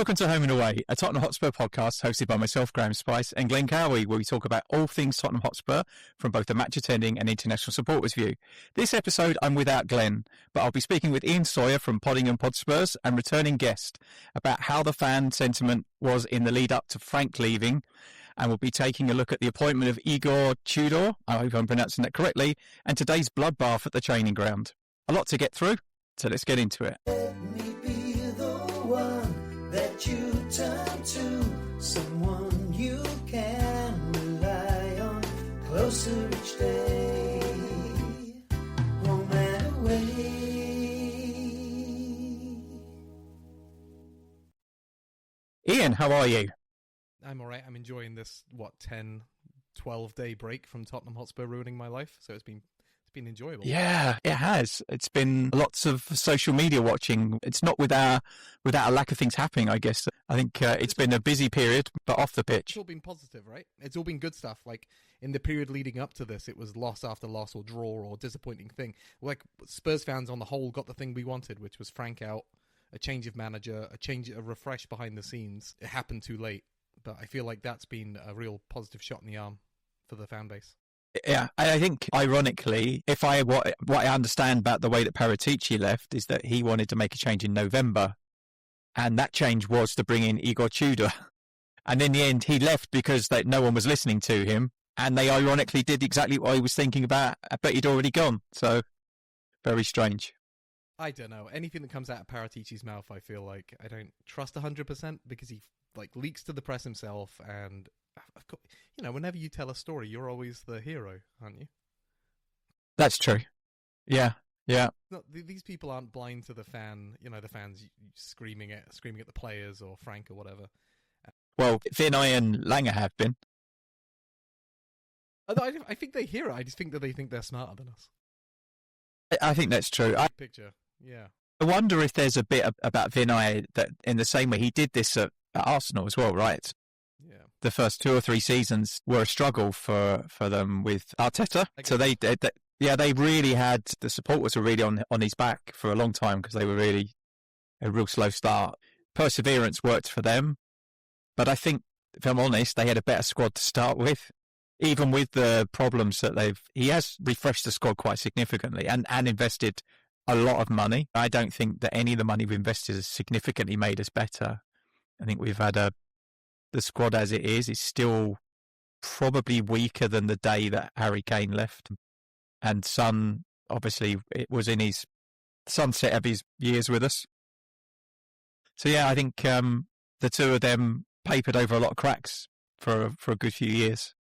Welcome to Home and Away, a Tottenham Hotspur podcast hosted by myself, Graeme Spice, and Glenn Cowie, where we talk about all things Tottenham Hotspur from both the match attending and international supporters' view. This episode, I'm without Glenn, but I'll be speaking with Ian Sawyer from Tottenham Hotspur and returning guest about how the fan sentiment was in the lead up to Frank leaving, and we'll be taking a look at the appointment of Igor Tudor, I hope I'm pronouncing that correctly, and today's bloodbath at the training ground. A lot to get through, so let's get into it. Let me be the one that you turn to, someone you can rely on, closer each day, home and away. Ian, how are you? I'm alright. I'm enjoying this, 10, 12-day break from Tottenham Hotspur ruining my life, so it's been enjoyable. Yeah, it has. It's been lots of social media watching. It's not without a lack of things happening, I guess. I think it's been a busy period, but off the pitch. It's all been positive, right? It's all been good stuff. Like, in the period leading up to this, it was loss after loss or draw or disappointing thing. Like, Spurs fans on the whole got the thing we wanted, which was Frank out, a change of manager, a refresh behind the scenes. It happened too late, but I feel like that's been a real positive shot in the arm for the fan base. Yeah, I think, ironically, what I understand about the way that Paratici left is that he wanted to make a change in November, and that change was to bring in Igor Tudor. And in the end, he left because no one was listening to him, and they ironically did exactly what he was thinking about, but he'd already gone. So, very strange. I don't know. Anything that comes out of Paratici's mouth, I feel like I don't trust 100% because he leaks to the press himself, and I've got, whenever you tell a story, you're always the hero, aren't you? That's true. Yeah. No, these people aren't blind to the fan. The fans screaming at the players or Frank or whatever. Well, Vinay and Langer have been. I think they hear it. I just think that they think they're smarter than us. I think that's true. Picture, yeah. I wonder if there's a bit about Vinay that, in the same way he did this at Arsenal as well, right? Yeah. The first 2 or 3 seasons were a struggle for them with Arteta. So they really had, the supporters were really on his back for a long time because they were really a real slow start. Perseverance worked for them, but I think, if I'm honest, they had a better squad to start with. Even with the problems that he has refreshed the squad quite significantly and invested a lot of money. I don't think that any of the money we've invested has significantly made us better. I think we've had the squad as it is still probably weaker than the day that Harry Kane left. And Son, obviously, it was in his sunset of his years with us. So yeah, I think the two of them papered over a lot of cracks for a good few years.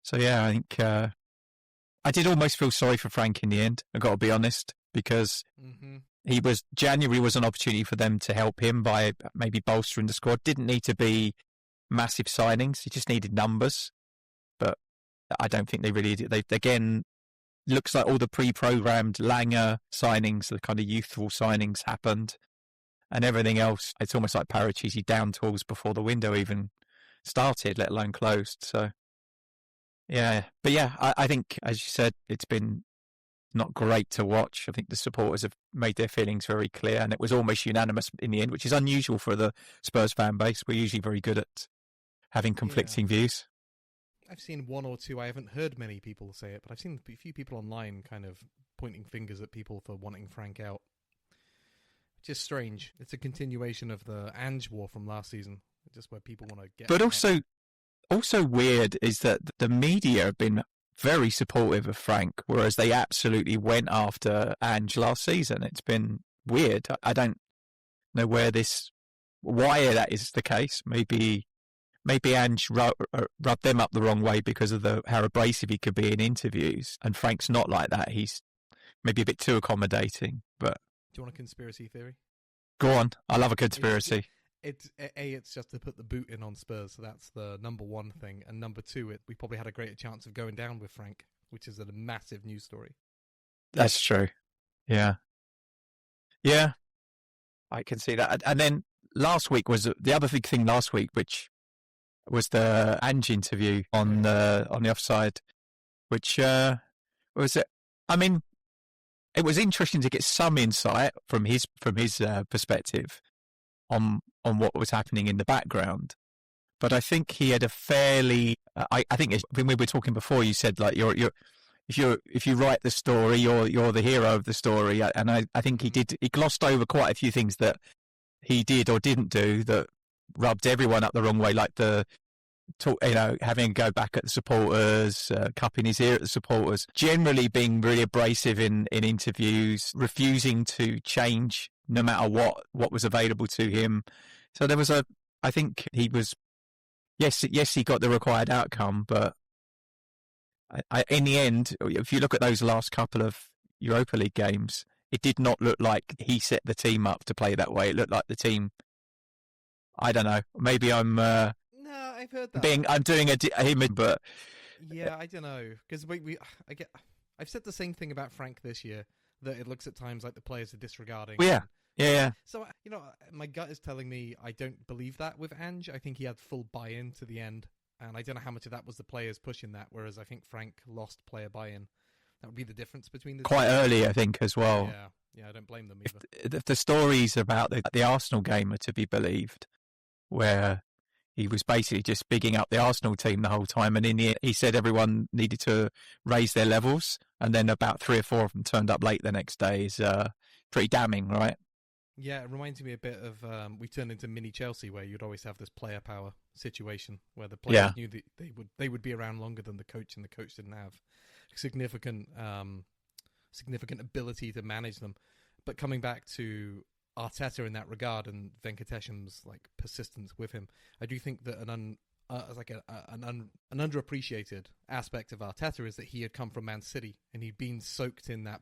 So yeah, I think I did almost feel sorry for Frank in the end, I've got to be honest, because January was an opportunity for them to help him by maybe bolstering the squad. Didn't need to be massive signings. He just needed numbers. But I don't think they really did. Again, looks like all the pre-programmed Langer signings, the kind of youthful signings happened, and everything else, it's almost like Paratici down tools before the window even started, let alone closed. So, yeah. But yeah, I think, as you said, it's been not great to watch. I think the supporters have made their feelings very clear, and it was almost unanimous in the end, which is unusual for the Spurs fan base. We're usually very good at having conflicting views. I've seen one or two. I haven't heard many people say it, but I've seen a few people online kind of pointing fingers at people for wanting Frank out. Which is strange. It's a continuation of the Ange war from last season, just where people want to get. But also weird is that the media have been very supportive of Frank, whereas they absolutely went after Ange last season. It's been weird. I don't know why that is the case. Maybe Ange rubbed them up the wrong way because of how abrasive he could be in interviews, and Frank's not like that. He's maybe a bit too accommodating. But do you want a conspiracy theory? Go on. I love a conspiracy. It's just to put the boot in on Spurs, so that's the number one thing. And number two, we probably had a greater chance of going down with Frank, which is a massive news story. That's true. Yeah. Yeah. I can see that. And then last week was the other big thing last week, which was the Ange interview on the offside, which was it. I mean, it was interesting to get some insight from his perspective on what was happening in the background. But I think he had a fairly. I think when we were talking before, you said like you're if you write the story, you're the hero of the story, and I think he glossed over quite a few things that he did or didn't do that rubbed everyone up the wrong way, like having a go back at the supporters, cupping his ear at the supporters, generally being really abrasive in interviews, refusing to change no matter what was available to him. So there was I think he was, yes, he got the required outcome, but in the end, if you look at those last couple of Europa League games, it did not look like he set the team up to play that way. It looked like the team, I don't know, maybe I'm... No, I've heard that. I'm doing but... Yeah, I don't know. Because I've said the same thing about Frank this year, that it looks at times like the players are disregarding. Well, yeah. So, my gut is telling me I don't believe that with Ange. I think he had full buy-in to the end. And I don't know how much of that was the players pushing that, whereas I think Frank lost player buy-in. That would be the difference between the quite two. Early, I think, as well. Yeah, I don't blame them either. If the stories about the Arsenal game are to be believed, where he was basically just bigging up the Arsenal team the whole time, and in the end, he said everyone needed to raise their levels, and then about 3 or 4 of them turned up late the next day, is pretty damning, right? Yeah, it reminds me a bit of we turned into mini Chelsea, where you'd always have this player power situation where the players knew that they would be around longer than the coach, and the coach didn't have significant ability to manage them. But coming back to Arteta in that regard, and Venkatesham's like persistence with him, I do think that an underappreciated aspect of Arteta is that he had come from Man City and he'd been soaked in that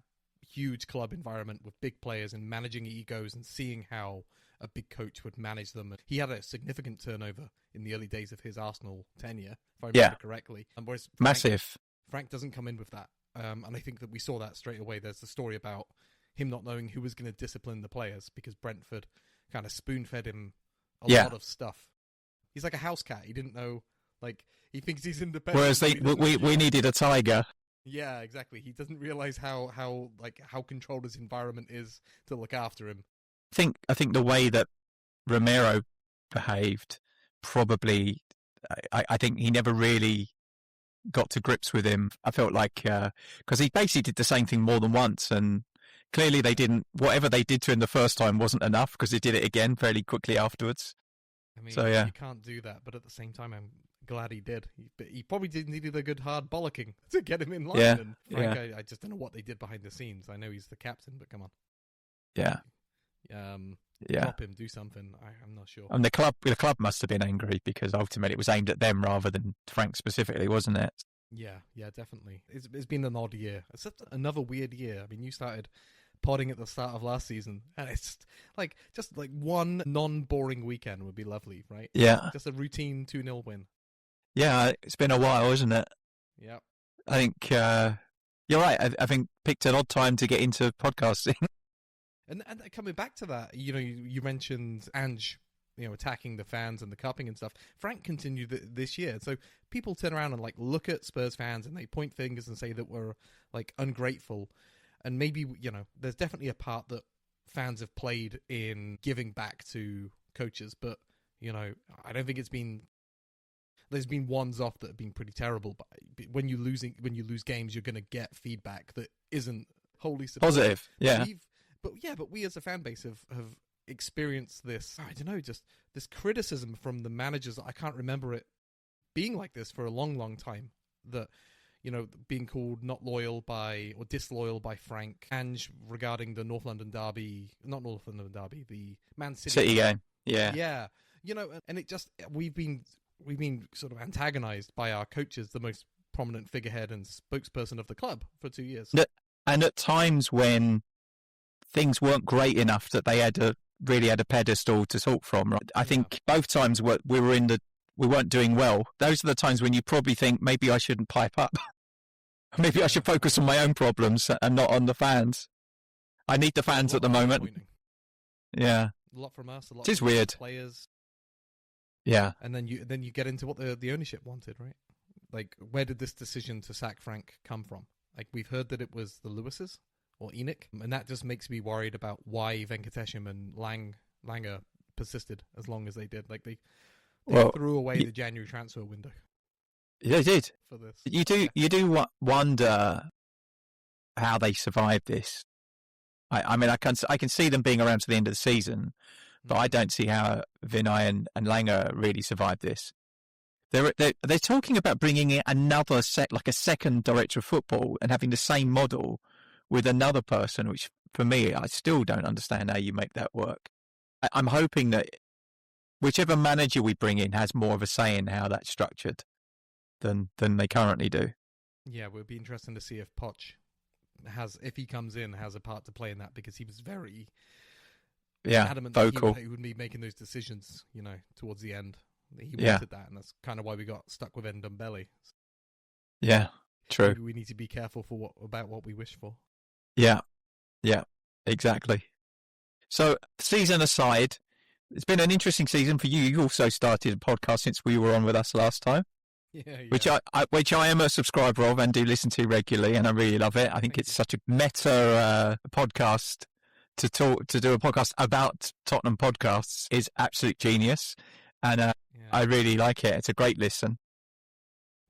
huge club environment with big players and managing egos and seeing how a big coach would manage them. He had a significant turnover in the early days of his Arsenal tenure, if I remember correctly. Whereas Massive. Frank doesn't come in with that. And I think that we saw that straight away. There's the story about him not knowing who was going to discipline the players because Brentford kind of spoon-fed him a lot of stuff. He's like a house cat. He didn't know, like, he thinks he's independent. Whereas we needed a tiger. Yeah, exactly. He doesn't realize how controlled his environment is to look after him. I think the way that Romero behaved, probably, I think he never really got to grips with him. I felt like because he basically did the same thing more than once, and clearly whatever they did to him the first time wasn't enough because they did it again fairly quickly afterwards. I mean, so yeah, you can't do that, but at the same time, I'm glad he did. He probably needed a good hard bollocking to get him in line. Yeah, and Frank, I just don't know what they did behind the scenes. I know he's the captain, but come on. Yeah. Drop him, do something. I'm not sure. And the club must have been angry because ultimately it was aimed at them rather than Frank specifically, wasn't it? Yeah, definitely. It's been an odd year. It's just another weird year. I mean, you started podding at the start of last season, and it's just like one non-boring weekend would be lovely, right? Yeah. Just a routine 2-0 win. Yeah, it's been a while, isn't it? Yeah. I think you're right. I think picked an odd time to get into podcasting. And coming back to that, you mentioned Ange, attacking the fans and the cupping and stuff. Frank continued this year. So people turn around and look at Spurs fans and they point fingers and say that we're ungrateful. And maybe, there's definitely a part that fans have played in giving back to coaches. But, I don't think there's been ones off that have been pretty terrible. But when you lose games, you're going to get feedback that isn't wholly supportive. Positive, yeah. But we as a fan base have experienced this, I don't know, just this criticism from the managers. I can't remember it being like this for a long, long time. That, being called disloyal by Frank. Ange regarding the North London Derby, not North London Derby, the Man City game. Yeah. Yeah. And it just, we've been sort of antagonized by our coaches, the most prominent figurehead and spokesperson of the club for 2 years. And at times when things weren't great enough that they really had a pedestal to talk from. Right? I think both times we weren't doing well. Those are the times when you probably think maybe I shouldn't pipe up. Maybe I should focus on my own problems and not on the fans. I need the fans at the moment. Yeah, a lot from us. A lot. It is weird. Players. Yeah, and then you get into what the ownership wanted, right? Like, where did this decision to sack Frank come from? Like, we've heard that it was the Lewises or Enoch, and that just makes me worried about why Venkatesham and Langer persisted as long as they did. Like they Well, threw away the January transfer window they did. for this. You do wonder how they survived this. I mean, I can see them being around to the end of the season, but I don't see how Vinay and Langer really survived this. They're talking about bringing in another like a second director of football and having the same model with another person, which for me, I still don't understand how you make that work. I'm hoping that whichever manager we bring in has more of a say in how that's structured than they currently do. Yeah, it would be interesting to see if Poch if he comes in, has a part to play in that, because he was very adamant vocal. that he would be making those decisions, towards the end. He wanted that, and that's kind of why we got stuck with Ndombele. Yeah, true. Maybe we need to be careful about what we wish for. Yeah, exactly. So, season aside, it's been an interesting season for you. You also started a podcast since we were on with us last time. Yeah. Which I am a subscriber of and do listen to regularly, and I really love it. I think it's such a meta podcast to do a podcast about Tottenham podcasts is absolute genius, and I really like it. It's a great listen.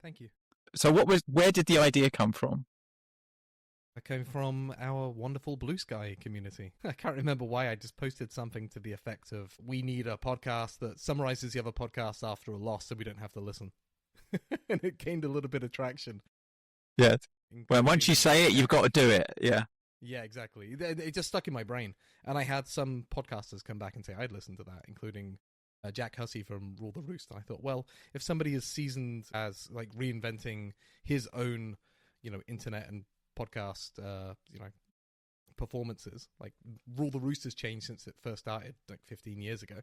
Thank you. So where did the idea come from? It came from our wonderful Blue Sky community. I can't remember why. I just posted something to the effect of, we need a podcast that summarizes the other podcasts after a loss so we don't have to listen. And it gained a little bit of traction. Yeah. Well, once you say it, you've got to do it. Yeah. Yeah, exactly. It just stuck in my brain. And I had some podcasters come back and say I'd listen to that, including Jack Hussey from Rule the Roost. And I thought, well, if somebody is seasoned as like reinventing his own, internet and podcast, performances, like Rule the Roost has changed since it first started like 15 years ago.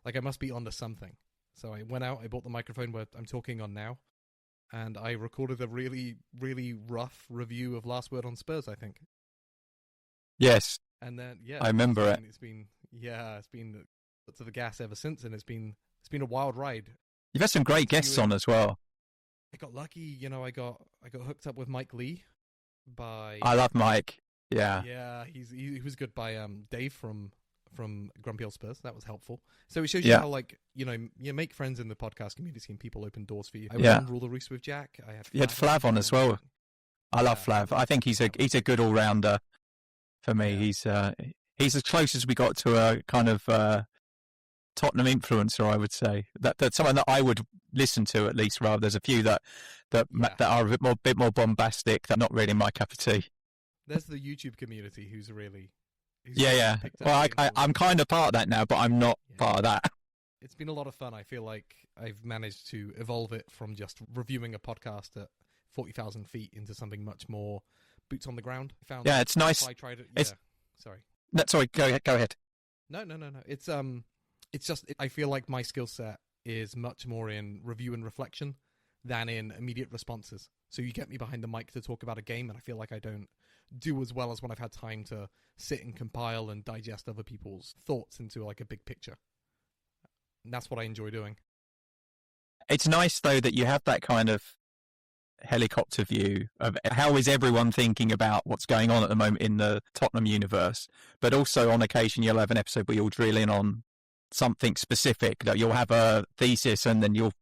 Like I must be onto something. So I went out, I bought the microphone where I'm talking on now, and I recorded a really, really rough review of Last Word on Spurs, I think. Yes. And then, I remember it. It's been to the gas ever since, and it's been a wild ride. You've had some great guests on as well. I got lucky, I got hooked up with Mike Lee by. I love Mike. Yeah. Yeah, he was good by Dave from Grumpy Old Spurs. That was helpful. So it shows you how, like, you make friends in the podcast community and people open doors for you. I was on Rule the Roost with Jack. You had Flav on as well. I love Flav. I think he's a good all rounder. For me, he's as close as we got to a kind of Tottenham influencer, I would say. That's someone that I would listen to at least. Rather, there's a few that are a bit more bombastic. That are not really my cup of tea. There's the YouTube community who's really. Yeah. Well, I'm kind of part of that now, but I'm not part of that. It's been a lot of fun. I feel like I've managed to evolve it from just reviewing a podcast at 40,000 feet into something much more boots on the ground. It's nice. I tried it. Sorry. No, sorry. Go ahead. No. It's just I feel like my skill set is much more in review and reflection than in immediate responses. So you get me behind the mic to talk about a game, and I feel like I don't do as well as when I've had time to sit and compile and digest other people's thoughts into like a big picture. And that's what I enjoy doing. It's nice though that you have that kind of helicopter view of how is everyone thinking about what's going on at the moment in the Tottenham universe, but also on occasion you'll have an episode where you'll drill in on something specific, that you'll have a thesis and then you'll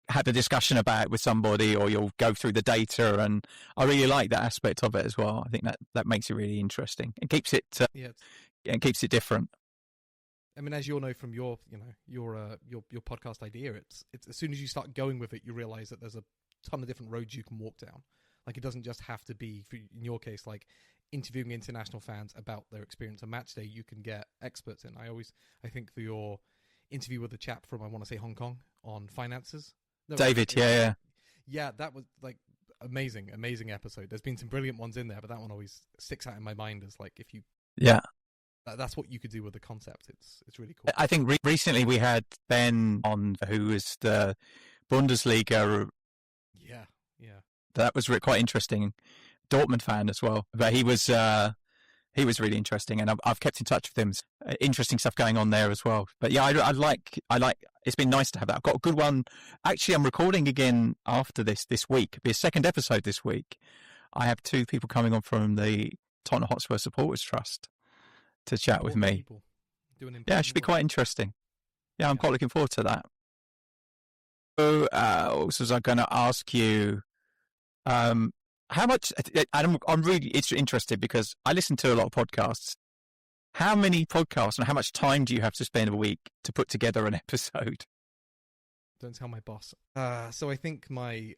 have a discussion about it with somebody, or you'll go through the data, and I really like that aspect of it as well. I think that makes it really interesting. It keeps it it keeps it different. I mean, as you'll know from your podcast idea, it's as soon as you start going with it, you realize that there's a ton of different roads you can walk down. Like, it doesn't just have to be, in your case, like interviewing international fans about their experience on match day. You can get experts in. I think for your interview with the chap from, I want to say, Hong Kong on finances. No, David, yeah. Yeah, that was like amazing episode. There's been some brilliant ones in there, but that one always sticks out in my mind as like, if you that's what you could do with the concept. It's really cool. I think recently we had Ben on, who was the Bundesliga. Yeah. That was quite interesting. Dortmund fan as well, but he was really interesting, and I've kept in touch with him. Interesting stuff going on there as well. But yeah, I like. It's been nice to have that. I've got a good one. Actually, I'm recording again after this week. It'll be a second episode this week. I have 2 people coming on from the Tottenham Hotspur Supporters Trust to chat with me. Doing it should be quite interesting. Yeah, I'm quite looking forward to that. So, also, was I going to ask you, how much? And I'm really interested because I listen to a lot of podcasts. How many podcasts and how much time do you have to spend a week to put together an episode? Don't tell my boss. So I think my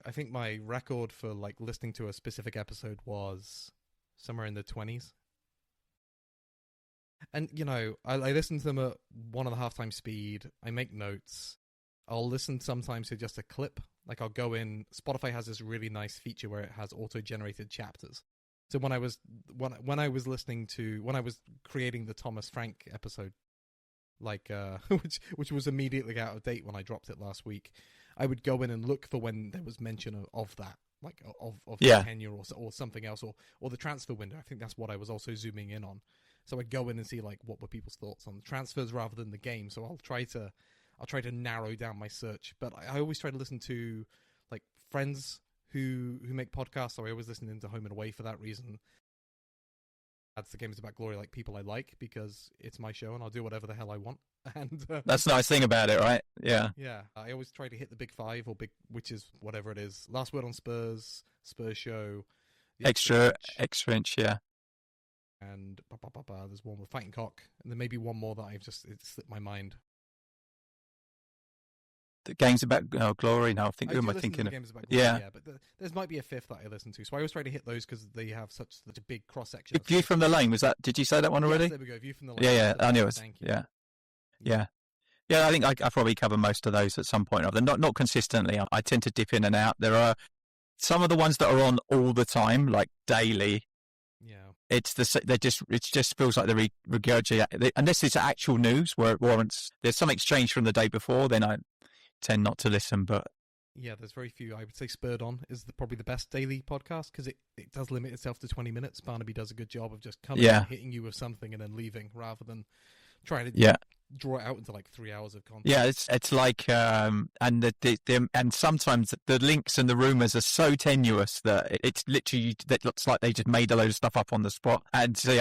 record for like listening to a specific episode was somewhere in the 20s. And I listen to them at 1.5 times speed. I make notes. I'll listen sometimes to just a clip. Like I'll go in. Spotify has this really nice feature where it has auto-generated chapters. So when I was creating the Thomas Frank episode, like which was immediately out of date when I dropped it last week, I would go in and look for when there was mention of that, like of the tenure or something else, or the transfer window. I think that's what I was also zooming in on. So I'd go in and see like what were people's thoughts on transfers rather than the game. So I'll try to narrow down my search, but I always try to listen to like friends who make podcasts. So I always listen into Home and Away for that reason. That's the Game is About Glory, like people I like, because it's my show and I'll do whatever the hell I want. And that's the nice thing about it, right? Yeah. Yeah. I always try to hit the big five or which is whatever it is. Last Word on Spurs, Spurs Show, Extra Inch, yeah. And there's one with Fighting Cock, and then maybe one more that it slipped my mind. The Games About Glory. No, who am I thinking of? Games About Glory, yeah, but there might be a fifth that I listen to. So I always try to hit those because they have such a big cross section. View from the Lane, was that? Did you say that one already? Yes, there we go. View from the Lane. Yeah, I knew it. Thank you. Yeah. I think I probably cover most of those at some point. Not consistently. I tend to dip in and out. There are some of the ones that are on all the time, like daily. Yeah. It just feels like they regurgitate, unless it's actual news where it warrants. There's some exchange from the day before, then I tend not to listen. But yeah, there's very few. I would say Spurred On is probably the best daily podcast because it does limit itself to 20 minutes. Barnaby does a good job of just coming and hitting you with something and then leaving, rather than trying to draw it out into like 3 hours of content. Yeah, it's like and and sometimes the links and the rumors are so tenuous that it's literally that looks like they just made a load of stuff up on the spot. And so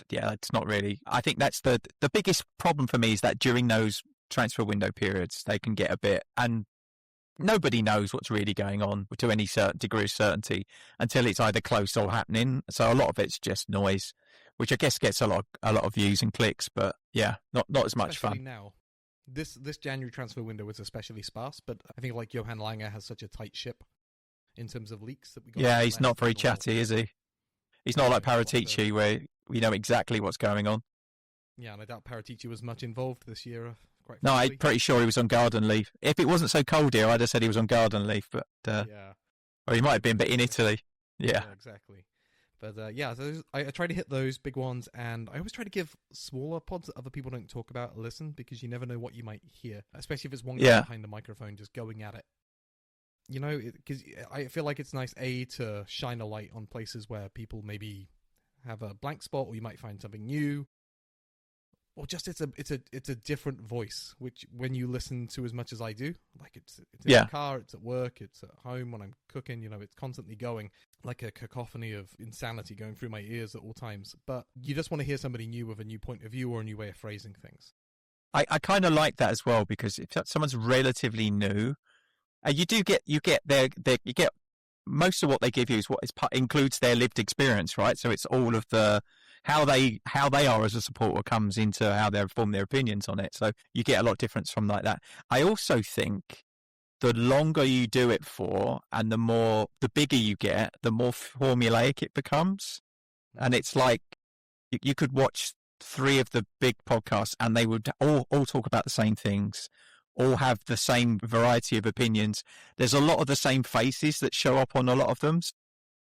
it's not really. I think that's the biggest problem for me is that during those transfer window periods they can get a bit, and nobody knows what's really going on to any certain degree of certainty until it's either close or happening. So a lot of it's just noise, which I guess gets a lot of views and clicks, but yeah, not as much especially fun. Now, this January transfer window was especially sparse, but I think like Johan Lange has such a tight ship in terms of leaks that we got. Yeah, he's not very chatty, is he? He's not like Paratici, where we know exactly what's going on. Yeah, and I doubt Paratici was much involved this year. No, I'm pretty sure he was on garden leave. If it wasn't so cold here, I'd have said he was on garden leave, but or he might have been, but in Italy. Yeah, exactly. But so I try to hit those big ones, and I always try to give smaller pods that other people don't talk about a listen, because you never know what you might hear, especially if it's one guy behind the microphone just going at it. Because I feel like it's nice, to shine a light on places where people maybe have a blank spot, or you might find something new, or just it's a different voice, which when you listen to as much as I do, like it's in the car, it's at work, it's at home when I'm cooking, it's constantly going like a cacophony of insanity going through my ears at all times. But you just want to hear somebody new with a new point of view or a new way of phrasing things. I kind of like that as well, because if someone's relatively new, you get most of what they give you is includes their lived experience, right? So it's all of the how they are as a supporter comes into how they form their opinions on it. So you get a lot of difference from like that. I also think the longer you do it for, and the bigger you get, the more formulaic it becomes. And it's like you could watch 3 of the big podcasts, and they would all talk about the same things, all have the same variety of opinions. There's a lot of the same faces that show up on a lot of them.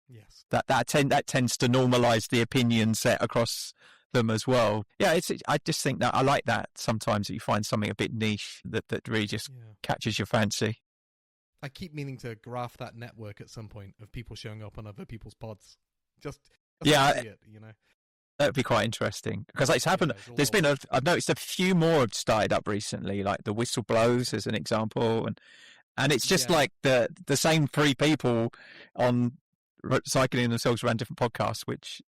Yes, that tends to normalize the opinion set across them as well. Yeah, I just think that I like that sometimes, that you find something a bit niche that really just catches your fancy. I keep meaning to graph that network at some point of people showing up on other people's pods. Just see it, That would be quite interesting, because it's happened. I've noticed a few more have started up recently, like the Whistle Blows as an example, and it's just like the same 3 people on cycling themselves around different podcasts, which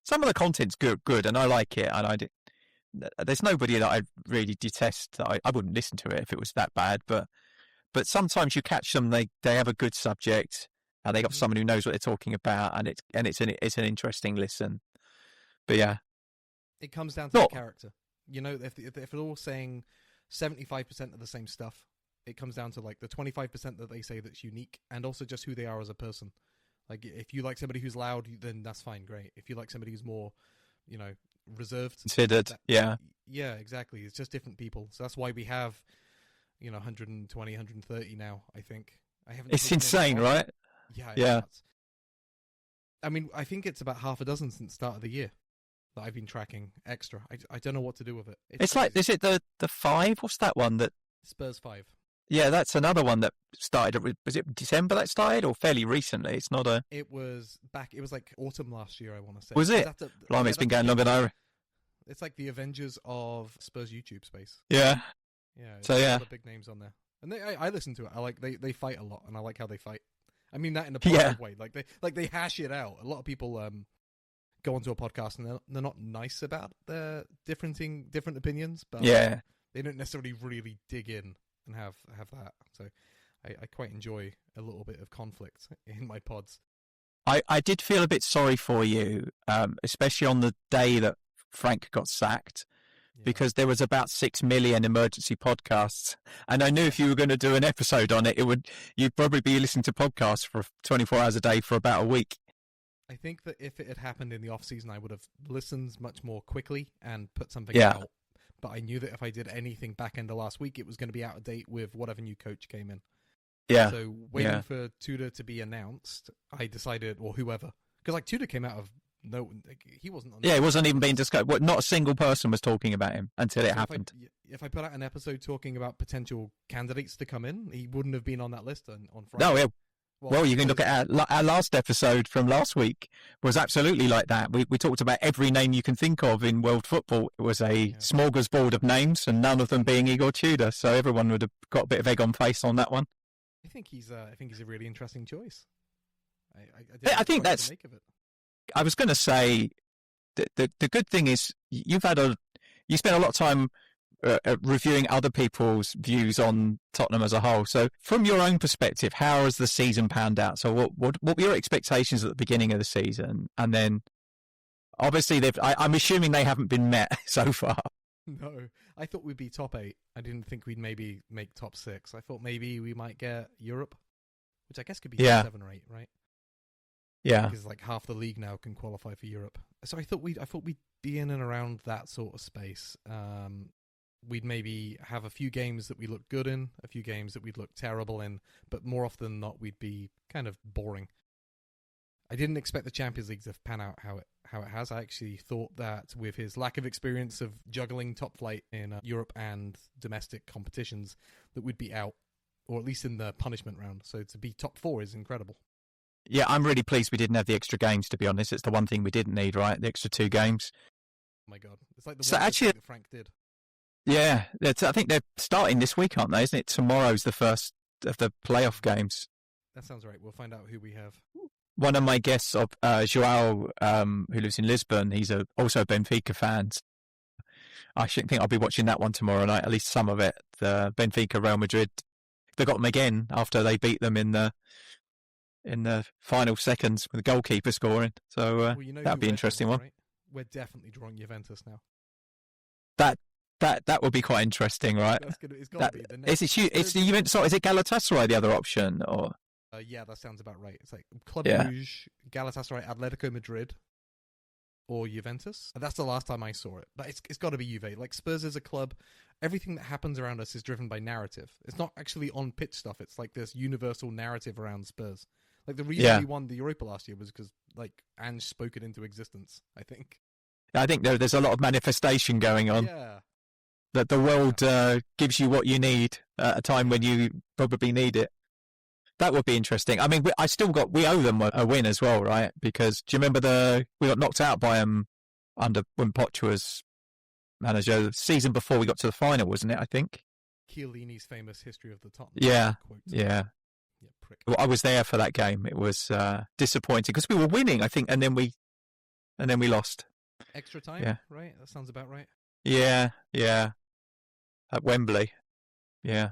some of the content's good, and I like it, and there's nobody that I really detest. That I wouldn't listen to it if it was that bad. But sometimes you catch them. They have a good subject. And they got someone who knows what they're talking about, and it's an interesting listen. But yeah, it comes down to the character. You know, if they're all saying 75% of the same stuff, it comes down to like the 25% that they say that's unique, and also just who they are as a person. Like if you like somebody who's loud, then that's fine, great. If you like somebody who's more, you know, reserved, considered, yeah, exactly. It's just different people. So that's why we have, you know, 120, 130 now. I think It's insane, right? Yeah. I mean, I think it's about half a dozen since the start of the year that I've been tracking extra. I don't know what to do with it. It's like, is it the 5? What's that one that Spurs 5? Yeah, that's another one that started. Was it December that started, or fairly recently? It's not a. It was back. It was like autumn last year, I want to say. Was it? Blimey, it's been going longer than I. It's like the Avengers of Spurs YouTube space. Yeah. Yeah. So yeah, a lot of big names on there, and I listen to it. I like they fight a lot, and I like how they fight. I mean that in a positive way. Like they hash it out. A lot of people go onto a podcast and they're not nice about their different opinions, but they don't necessarily really dig in and have that. So I quite enjoy a little bit of conflict in my pods. I did feel a bit sorry for you, especially on the day that Frank got sacked. Because there was about 6 million emergency podcasts, and I knew if you were going to do an episode on it, you'd probably be listening to podcasts for 24 hours a day for about a week. I think that if it had happened in the off season, I would have listened much more quickly and put something out. But I knew that if I did anything back end of last week, it was going to be out of date with whatever new coach came in. Yeah. So waiting for Tudor to be announced, I decided, or whoever, because like Tudor came out of. No, he wasn't on. Yeah, it wasn't even being discussed. Not a single person was talking about him until it happened. If I put out an episode talking about potential candidates to come in, he wouldn't have been on that list on Friday. No, yeah. Well, you can look at our last episode from last week was absolutely like that. We talked about every name you can think of in world football. It was a smorgasbord of names, and none of them being Igor Tudor. So everyone would have got a bit of egg on face on that one. I think he's a really interesting choice. I think that's. Make of it. I was going to say the good thing is you spent a lot of time reviewing other people's views on Tottenham as a whole. So from your own perspective, how has the season panned out? So what were your expectations at the beginning of the season? And then obviously I'm assuming they haven't been met so far. No, I thought we'd be top 8. I didn't think we'd maybe make top 6. I thought maybe we might get Europe, which I guess could be 7 or 8, right? Yeah, because like half the league now can qualify for Europe. So I thought we'd be in and around that sort of space. We'd maybe have a few games that we look good in, a few games that we'd look terrible in, but more often than not, we'd be kind of boring. I didn't expect the Champions League to pan out how it has. I actually thought that with his lack of experience of juggling top flight in Europe and domestic competitions, that we'd be out, or at least in the punishment round. So to be top 4 is incredible. Yeah, I'm really pleased we didn't have the extra games, to be honest. It's the one thing we didn't need, right? The extra 2 games. Oh my God. It's like the one that Frank did. Yeah, I think they're starting this week, aren't they? Isn't it? Tomorrow's the first of the playoff games. That sounds right. We'll find out who we have. One of my guests, Joao, who lives in Lisbon, he's also a Benfica fan. I think I'll be watching that one tomorrow night, at least some of it. The Benfica Real Madrid. They got them again after they beat them in the final seconds with the goalkeeper scoring. So that'd be an interesting one. Right? We're definitely drawing Juventus now. That would be quite interesting, right? It's got to be. Is the Juventus? So is it Galatasaray the other option, or? Yeah, that sounds about right. It's like Club Brugge, Galatasaray, Atletico Madrid, or Juventus. And that's the last time I saw it. But it's got to be Juve. Like Spurs is a club. Everything that happens around us is driven by narrative. It's not actually on pitch stuff. It's like this universal narrative around Spurs. Like the reason we won the Europa last year was because like Ange spoke it into existence. I think there's a lot of manifestation going on. Yeah. That the world gives you what you need at a time when you probably need it. That would be interesting. I mean, we owe them a win as well, right? Because do you remember we got knocked out by them under when Poch was manager the season before we got to the final, wasn't it? I think. Chiellini's famous history of the top. Yeah. Quote. Yeah. Well, I was there for that game. It was disappointing because we were winning, I think, and then we lost. Extra time, right? That sounds about right. Yeah, yeah. At Wembley. Yeah.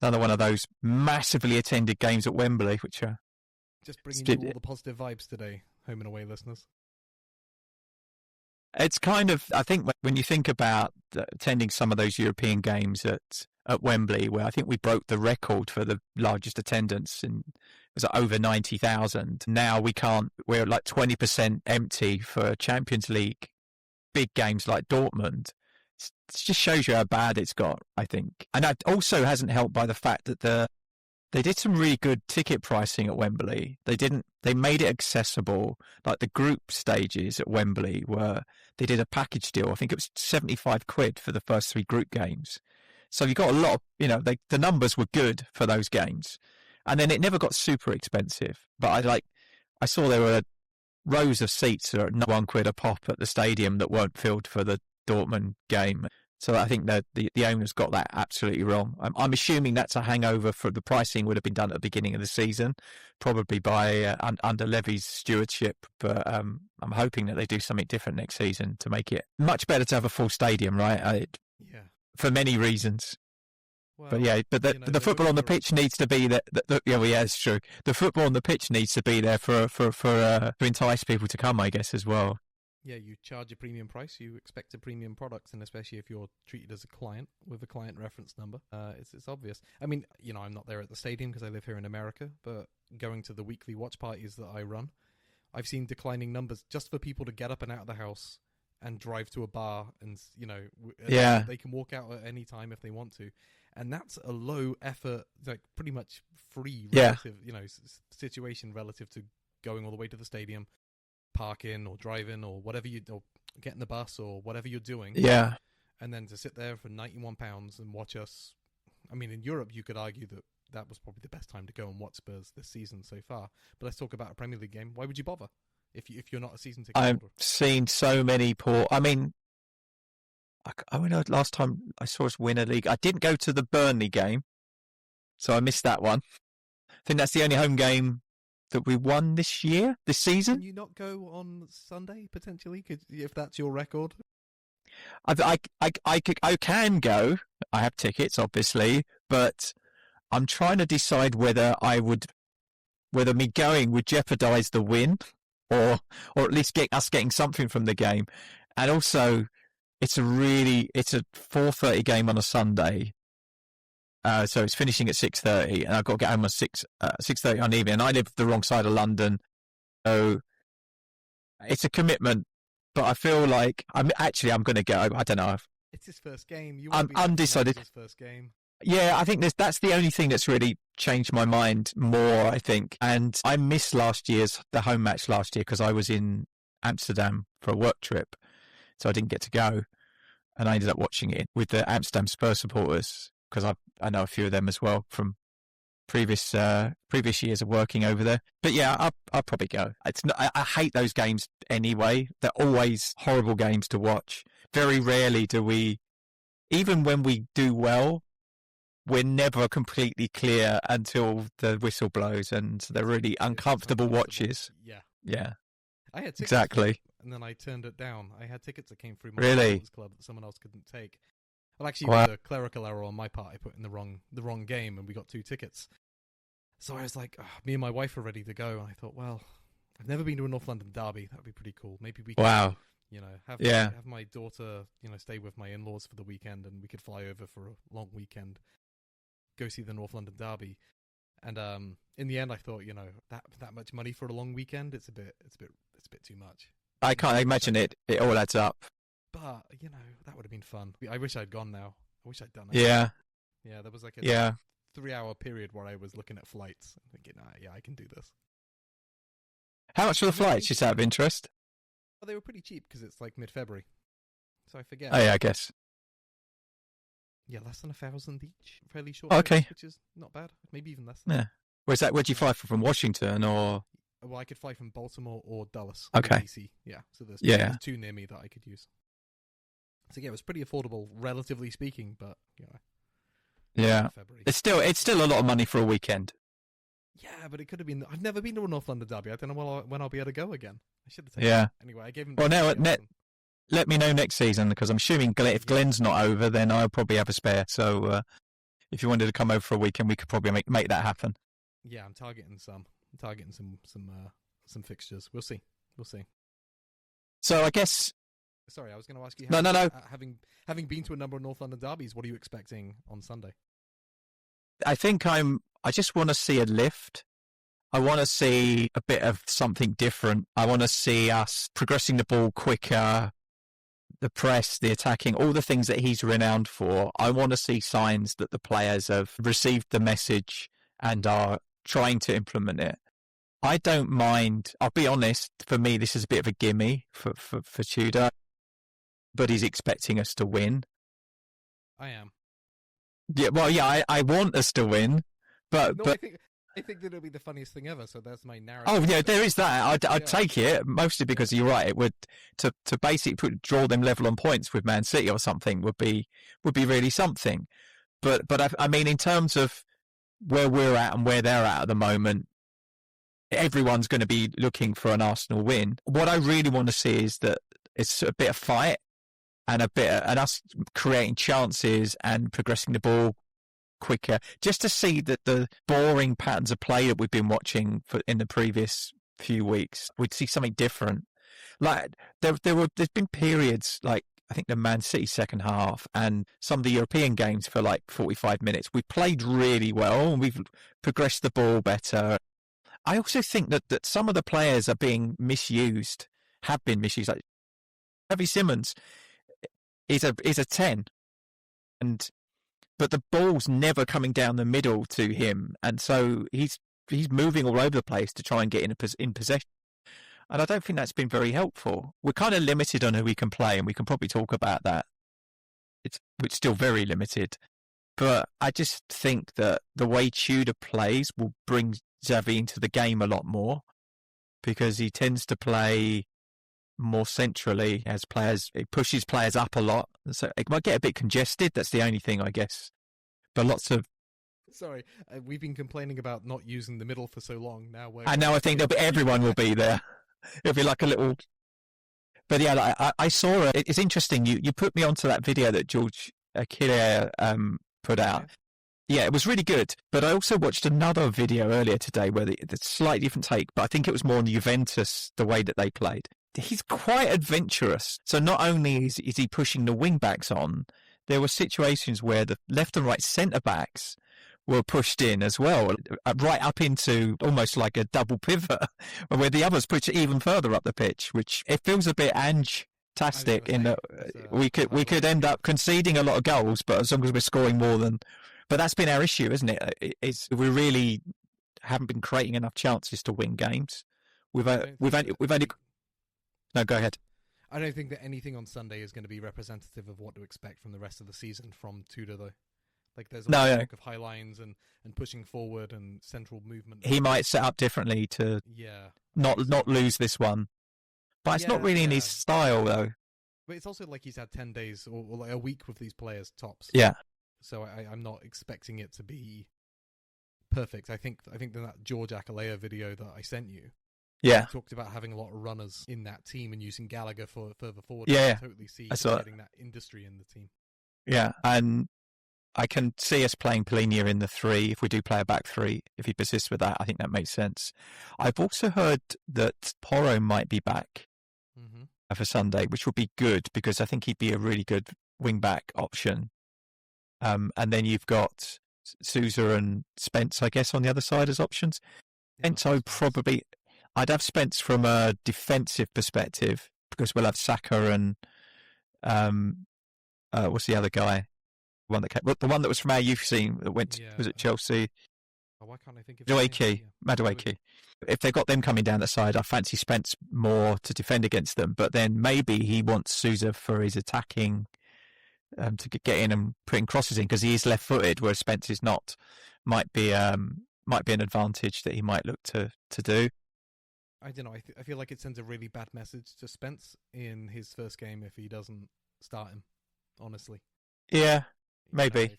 Another one of those massively attended games at Wembley, which are Just bringing you all the positive vibes today, home and away listeners. it's kind of, I think when you think about attending some of those European games at Wembley, where I think we broke the record for the largest attendance, and it was over 90,000. Now we're like 20% empty for Champions League big games like Dortmund. It just shows you how bad it's got, I think. And that also hasn't helped by the fact that they did some really good ticket pricing at Wembley. They made it accessible. Like the group stages at Wembley they did a package deal. I think it was 75 quid for the first 3 group games. So you got a lot of, the numbers were good for those games. And then it never got super expensive. But I saw there were rows of seats at £1 a pop at the stadium that weren't filled for the Dortmund game. So I think that the owners got that absolutely wrong. I'm assuming that's a hangover for the pricing would have been done at the beginning of the season, probably by under Levy's stewardship. But I'm hoping that they do something different next season to make it much better to have a full stadium, right? Yeah. For many reasons. Well, but the football on the pitch needs to be there. Yeah, it's true. The football on the pitch needs to be there to entice people to come, I guess, as well. Yeah, you charge a premium price, you expect a premium product, and especially if you're treated as a client with a client reference number, it's obvious. I mean, I'm not there at the stadium because I live here in America, but going to the weekly watch parties that I run, I've seen declining numbers just for people to get up and out of the house and drive to a bar, and they can walk out at any time if they want to, and that's a low effort, like pretty much free relative, situation relative to going all the way to the stadium, park in or drive in or whatever or get in the bus or whatever you're doing. Yeah. And then to sit there for £91 and watch us. I mean, in Europe, you could argue that was probably the best time to go and watch Spurs this season so far. But let's talk about a Premier League game. Why would you bother if you're not a season ticket holder? I've seen so many poor. I mean, last time I saw us win a league, I didn't go to the Burnley game, so I missed that one. I think that's the only home game that we won this season. Can you not go on Sunday potentially? If that's your record, I can go. I have tickets, obviously, but I'm trying to decide whether me going would jeopardise the win, or at least get us getting something from the game. And also, it's a 4:30 game on a Sunday. So it's finishing at 6:30, and I've got to get home at 6:30 on the evening. And I live the wrong side of London, so it's a commitment. But I feel like I'm going to go. I don't know. It's his first game. I'm undecided. His first game. Yeah, I think that's the only thing that's really changed my mind more, I think. And I missed the home match last year because I was in Amsterdam for a work trip, so I didn't get to go. And I ended up watching it with the Amsterdam Spurs supporters, because I know a few of them as well from previous years of working over there. But yeah, I'll probably go. I hate those games anyway. They're always horrible games to watch. Very rarely do we, even when we do well, we're never completely clear until the whistle blows, and they're really uncomfortable watches. Yeah. I had tickets, exactly, and then I turned it down. I had tickets that came through my club that someone else couldn't take. Well, actually, it was a clerical error on my part. I put in the wrong game, and we got 2 tickets. So I was like, me and my wife are ready to go. And I thought, well, I've never been to a North London derby. That'd be pretty cool. Maybe we could, have my daughter, stay with my in-laws for the weekend, and we could fly over for a long weekend, go see the North London derby. And in the end, I thought, that much money for a long weekend, it's a bit too much. I can't imagine it. It all adds up. But, that would have been fun. I wish I'd gone now. I wish I'd done it. Yeah. Yeah, there was like a 3-hour period where I was looking at flights and thinking, I can do this. How much were the flights, just out of interest? Well, they were pretty cheap because it's like mid-February. So I forget. Oh, yeah, I guess. Yeah, less than 1,000 each. Fairly short. Okay. Which is not bad. Maybe even less than that. Where'd you fly from Washington, or? Well, I could fly from Baltimore or Dulles. Okay. DC. Yeah, so there's 2 near me that I could use. So yeah, it was pretty affordable, relatively speaking, but yeah, it's still a lot of money for a weekend. Yeah, but it could have been. I've never been to a North London derby. I don't know when I'll be able to go again. I should have taken. Yeah. Anyway, I gave him. Well, let me know next season, because I'm assuming if Glenn's not over, then I'll probably have a spare. So if you wanted to come over for a weekend, we could probably make that happen. Yeah, I'm targeting some fixtures. We'll see. So I guess. Sorry, I was going to ask you. No. Having been to a number of North London derbies, what are you expecting on Sunday? I think I just want to see a lift. I want to see a bit of something different. I want to see us progressing the ball quicker, the press, the attacking, all the things that he's renowned for. I want to see signs that the players have received the message and are trying to implement it. I don't mind. I'll be honest, for me, this is a bit of a gimme for Tudor, but he's expecting us to win. I am. Yeah, well, yeah, I want us to win, but... No, I think that it'll be the funniest thing ever, so that's my narrative. Oh, yeah, there is that. I'd take it, mostly because you're right. It would, to basically draw them level on points with Man City or something would be really something. But I mean, in terms of where we're at and where they're at the moment, everyone's going to be looking for an Arsenal win. What I really want to see is that it's a bit of fight and us creating chances and progressing the ball quicker, just to see that the boring patterns of play that we've been watching in the previous few weeks, we'd see something different. Like there's been periods like I think the Man City second half and some of the European games for like 45 minutes. We played really well and we've progressed the ball better. I also think that some of the players are being misused, have been misused. Like Xavi Simons is a 10, but the ball's never coming down the middle to him, and so he's moving all over the place to try and get in possession. And I don't think that's been very helpful. We're kind of limited on who we can play, and we can probably talk about that. It's still very limited, but I just think that the way Tudor plays will bring Xavi into the game a lot more, because he tends to play more centrally as players. It pushes players up a lot, so it might get a bit congested. That's the only thing, I guess. But lots of. Sorry, we've been complaining about not using the middle for so long. Now I think everyone will be there. It'll be like a little. But yeah, I saw it. It's interesting. You put me onto that video that George Akile put out. Yeah, it was really good. But I also watched another video earlier today where the slightly different take, but I think it was more on Juventus, the way that they played. He's quite adventurous. So not only is he pushing the wing backs on, there were situations where the left and right centre backs were pushed in as well, right up into almost like a double pivot, where the others push it even further up the pitch, which it feels a bit Ange-tastic in that we could end up conceding a lot of goals, but as long as we're scoring more than. But that's been our issue, isn't it? We really haven't been creating enough chances to win games. We've only. No, go ahead. I don't think that anything on Sunday is going to be representative of what to expect from the rest of the season from Tudor, though. Like there's a lot of talk of high lines and pushing forward and central movement. He might set up differently to not lose this one, but it's not really in his style, though. But it's also like he's had 10 days or like a week with these players tops. Yeah. So I'm not expecting it to be perfect. I think that George Akalea video that I sent you. Yeah. Talked about having a lot of runners in that team and using Gallagher for further forward. Yeah. I totally see getting that industry in the team. Yeah, and I can see us playing Polinia in the 3 if we do play a back 3. If he persists with that, I think that makes sense. I've also heard that Porro might be back for Sunday, which would be good because I think he'd be a really good wing-back option. And then you've got Sousa and Spence, I guess, on the other side as options. Spence, I'd have Spence from a defensive perspective because we'll have Saka and what's the other guy? The one that was from our youth team that went was it Chelsea? Why can't I think of Madueke. If they've got them coming down the side, I fancy Spence more to defend against them. But then maybe he wants Sousa for his attacking to get in and putting crosses in because he is left-footed, whereas Spence is not. Might be an advantage that he might look to do. I don't know. I feel like it sends a really bad message to Spence in his first game if he doesn't start him. Honestly. Yeah, maybe.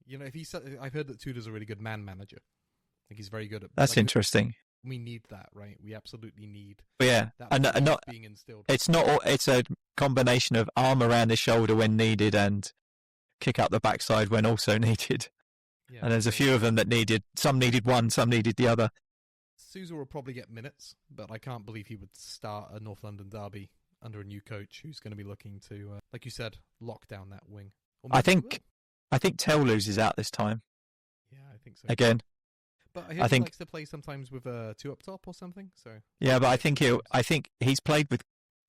If I've heard that Tudor's a really good man manager. I think he's very good at. That's interesting. we need that, right? We absolutely need But yeah, that and belief not being instilled. it's not all, it's a combination of arm around the shoulder when needed and kick up the backside when also needed. Yeah, And there's a few of them that some needed one, some needed the other. Sousa will probably get minutes, but I can't believe he would start a North London derby under a new coach who's going to be looking to, like you said, lock down that wing. Or I maybe he think Tell loses out this time will. Yeah, I think so. again. But I he think likes to play sometimes with two up top or something. So yeah, but I think he's played with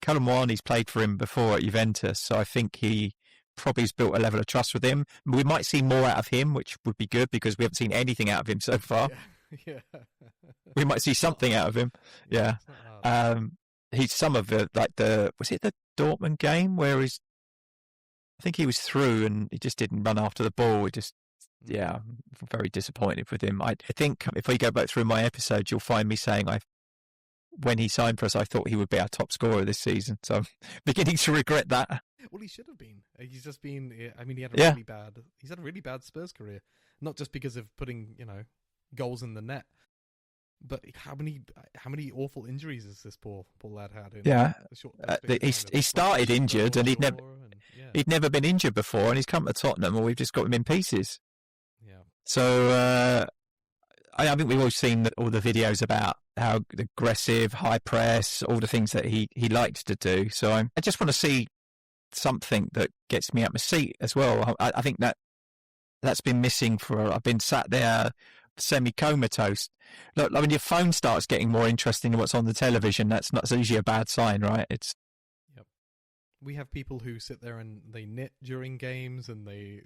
He's played for him before at Juventus, so I think he probably has built a level of trust with him. We might see more out of him, which would be good because we haven't seen anything out of him so far. Yeah. We might see something out of him. Yeah. He's some of was it the Dortmund game where I think he was through and he just didn't run after the ball. I'm very disappointed with him. I think if we go back through my episodes, you'll find me saying when he signed for us, I thought he would be our top scorer this season. So I'm beginning to regret that. Well, he should have been. He's just been. I mean, he's had a really bad Spurs career, not just because of putting goals in the net, but how many awful injuries has this poor lad had? He started injured and he'd never been injured before, and he's come to Tottenham, and we've just got him in pieces. Yeah. So I think we've all seen all the videos about how aggressive, high press, all the things that he likes to do. So I just want to see something that gets me up my seat as well. I think that's been missing I've been sat there semi-comatose. Look, when your phone starts getting more interesting than what's on the television, that's usually a bad sign, right? Yep. We have people who sit there and they knit during games, and they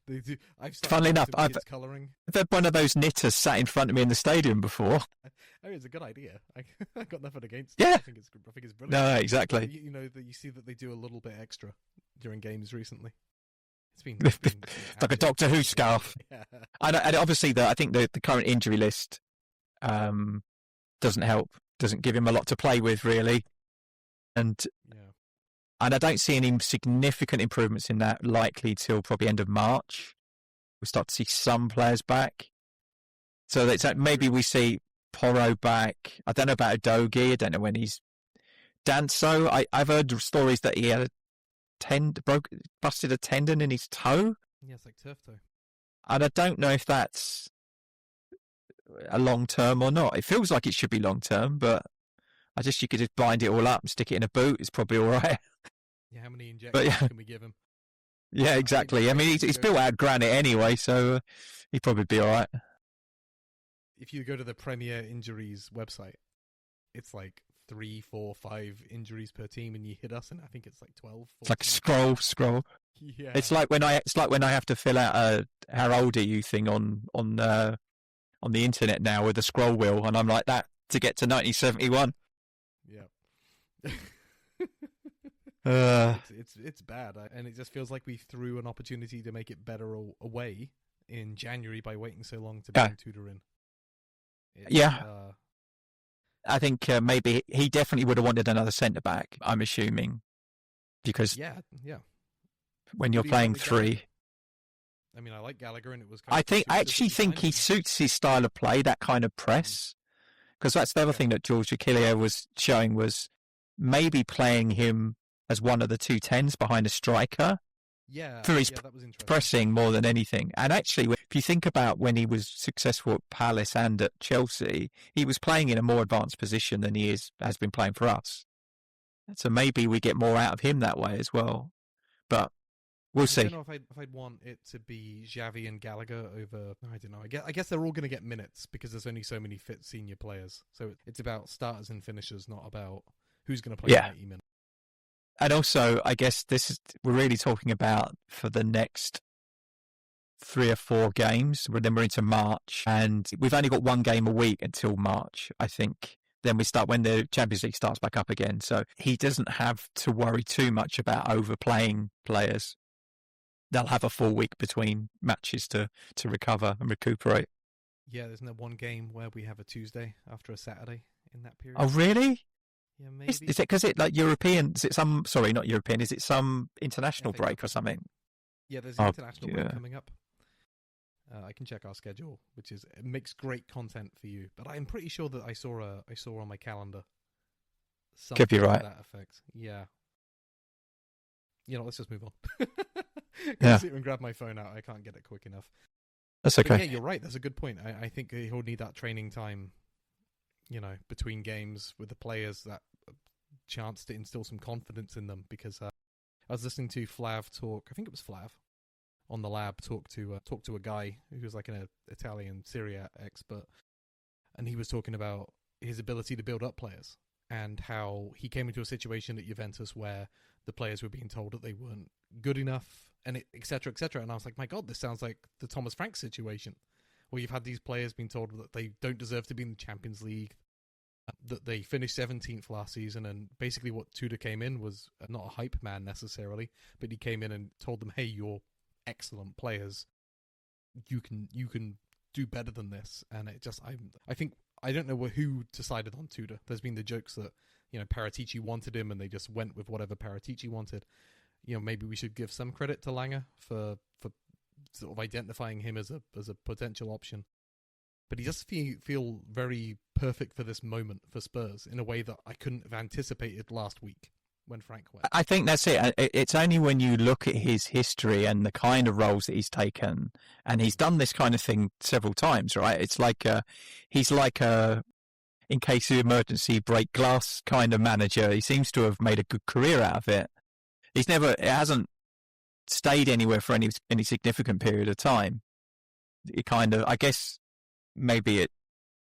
do. Funnily enough, I've coloring. had one of those knitters sat in front of me in the stadium before. I mean, it's a good idea. I got nothing against it. I think it's brilliant. No, exactly. You see that they do a little bit extra during games recently. It's been like a Doctor Who scarf. Yeah. And obviously, I think the current injury list doesn't help. Doesn't give him a lot to play with, really. And I don't see any significant improvements in that likely till probably end of March. We'll start to see some players back. So maybe we see Porro back. I don't know about Udogie. I don't know when he's Danso. I've heard stories that he had busted a tendon in his toe. Yeah, it's like turf toe. And I don't know if that's a long term or not. It feels like it should be long term, but you could just bind it all up and stick it in a boot. It's probably all right. Yeah, how many injections can we give him? Yeah, exactly. I mean, he's built out of granite anyway, so he'd probably be all right. If you go to the Premier Injuries website, it's like 3, 4, 5 injuries per team, and you hit us, and I think it's like 12. 14. It's like a scroll. Yeah. It's like when I have to fill out a how old are you thing on the internet now with a scroll wheel, and I'm like that to get to 1971. Yeah. It's bad, and it just feels like we threw an opportunity to make it better away in January by waiting so long to bring Tudor in. I think maybe he definitely would have wanted another centre back. I'm assuming because when you're playing three. I mean, I like Gallagher, and it was. I actually think he suits his style of play, that kind of press, because that's the other thing that George Achillea was showing was maybe playing him as one of the 2 10s behind a striker. Yeah, for his that was interesting. Pressing more than anything. And actually, if you think about when he was successful at Palace and at Chelsea, he was playing in a more advanced position than he has been playing for us. So maybe we get more out of him that way as well. But we'll see. I don't know if I'd want it to be Xavi and Gallagher over. I don't know. I guess they're all going to get minutes because there's only so many fit senior players. So it's about starters and finishers, not about who's going to play 90 minutes. And also, I guess we're really talking about for the next 3 or 4 games. Then we're into March, and we've only got 1 game a week until March, I think. Then we start when the Champions League starts back up again. So he doesn't have to worry too much about overplaying players. They'll have a full week between matches to recover and recuperate. Yeah, there's no 1 game where we have a Tuesday after a Saturday in that period. Oh, really? Yeah, maybe. Is it because it like European? Is it some? Sorry, not European. Is it some international break or something? Yeah, there's an international break coming up. I can check our schedule, which is it makes great content for you. But I'm pretty sure that I saw on my calendar something Could be right. to that effect. Yeah. Let's just move on. Yeah. Sit and grab my phone out. I can't get it quick enough. That's But okay. yeah, you're right. That's a good point. I think he'll need that training time, between games with the players, that chance to instill some confidence in them. Because I was listening to Flav talk. I think it was Flav on the lab talk to a guy who was like an Italian Serie A expert, and he was talking about his ability to build up players and how he came into a situation at Juventus where the players were being told that they weren't good enough, and et cetera, et cetera. And I was like, my God, this sounds like the Thomas Frank situation, where you've had these players being told that they don't deserve to be in the Champions League, that they finished 17th last season, and basically what Tudor came in was not a hype man necessarily, but he came in and told them, hey, you're excellent players, you can do better than this. And it just, I don't know who decided on Tudor. There's been the jokes that Paratici wanted him and they just went with whatever Paratici wanted. Maybe we should give some credit to Langer for sort of identifying him as a potential option. But he does feel very perfect for this moment for Spurs in a way that I couldn't have anticipated last week when Frank went. I think that's it. It's only when you look at his history and the kind of roles that he's taken, and he's done this kind of thing several times, right? It's like he's like a in case of emergency break glass kind of manager. He seems to have made a good career out of it. It hasn't stayed anywhere for any significant period of time. It kind of, I guess, maybe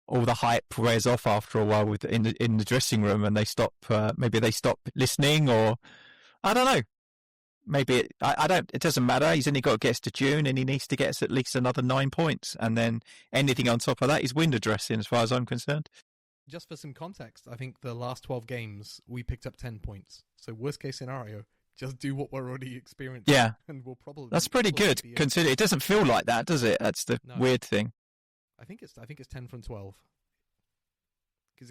all the hype wears off after a while in the dressing room, and they stop. Maybe they stop listening, or I don't know. Maybe it doesn't matter. He's only got to get us to June, and he needs to get us at least another 9 points, and then anything on top of that is window dressing, as far as I'm concerned. Just for some context, I think the last 12 games we picked up 10 points. So worst case scenario, just do what we're already experiencing. Yeah, and we'll probably. That's pretty good. Consider it doesn't feel like that, does it? That's the weird thing. I think it's 10 from 12.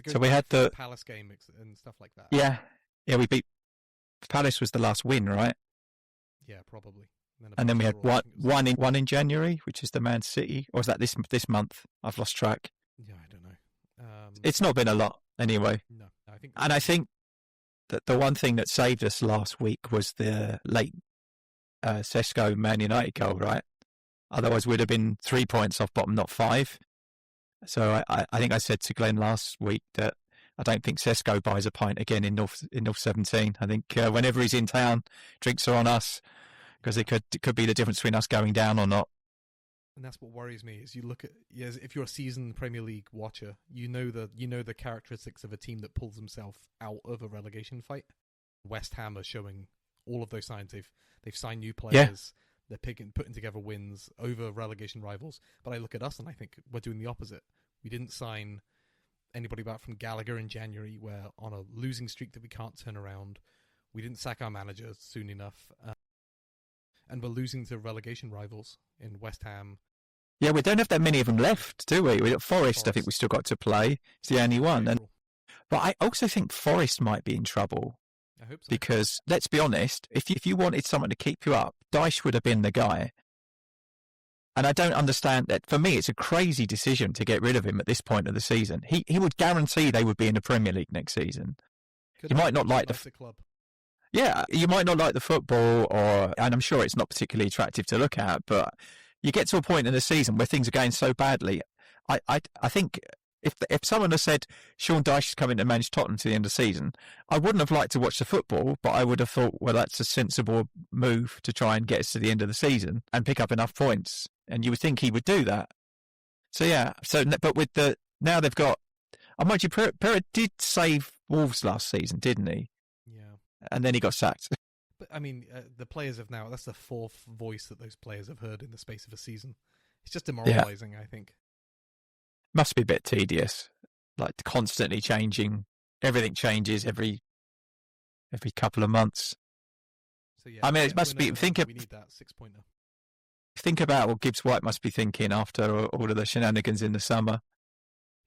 So we had the Palace game and stuff like that. Yeah, we beat Palace was the last win, right? Yeah, probably. And then we had one in January, which is the Man City, or was that this month? I've lost track. Yeah, I don't know. It's not been a lot anyway. No, I think that the one thing that saved us last week was the late Sesko Man United goal, right? Otherwise, we'd have been 3 points off bottom, not 5. So I think I said to Glenn last week that I don't think Sesko buys a pint again in North 17. I think whenever he's in town, drinks are on us, because it could be the difference between us going down or not. And that's what worries me. Is you look at if you're a seasoned Premier League watcher, you know the characteristics of a team that pulls themselves out of a relegation fight. West Ham are showing all of those signs. They've signed new players. Yeah. They're putting together wins over relegation rivals. But I look at us and I think we're doing the opposite. We didn't sign anybody back from Gallagher in January. We're on a losing streak that we can't turn around. We didn't sack our manager soon enough. And we're losing to relegation rivals in West Ham. Yeah, we don't have that many of them left, do we? We got Forest. I think we still got to play. It's the only one. But I also think Forest might be in trouble. I hope so. Because, let's be honest, if you wanted someone to keep you up, Dyche would have been the guy. And I don't understand that. For me, it's a crazy decision to get rid of him at this point of the season. He would guarantee they would be in the Premier League next season. You might not like the club. Yeah, you might not like the football, and I'm sure it's not particularly attractive to look at, but you get to a point in the season where things are going so badly. I think if someone had said Sean Dyche is coming to manage Tottenham to the end of the season, I wouldn't have liked to watch the football, but I would have thought, well, that's a sensible move to try and get us to the end of the season and pick up enough points. And you would think he would do that. So yeah, but with now they've got. I mind you, Perez did save Wolves last season, didn't he? Yeah. And then he got sacked. But I mean, the players have now. That's the fourth voice that those players have heard in the space of a season. It's just demoralising, I think. Must be a bit tedious, like constantly changing. Everything changes every couple of months. So yeah, I mean, it must be. We need that 6-pointer. Think about what Gibbs White must be thinking after all of the shenanigans in the summer.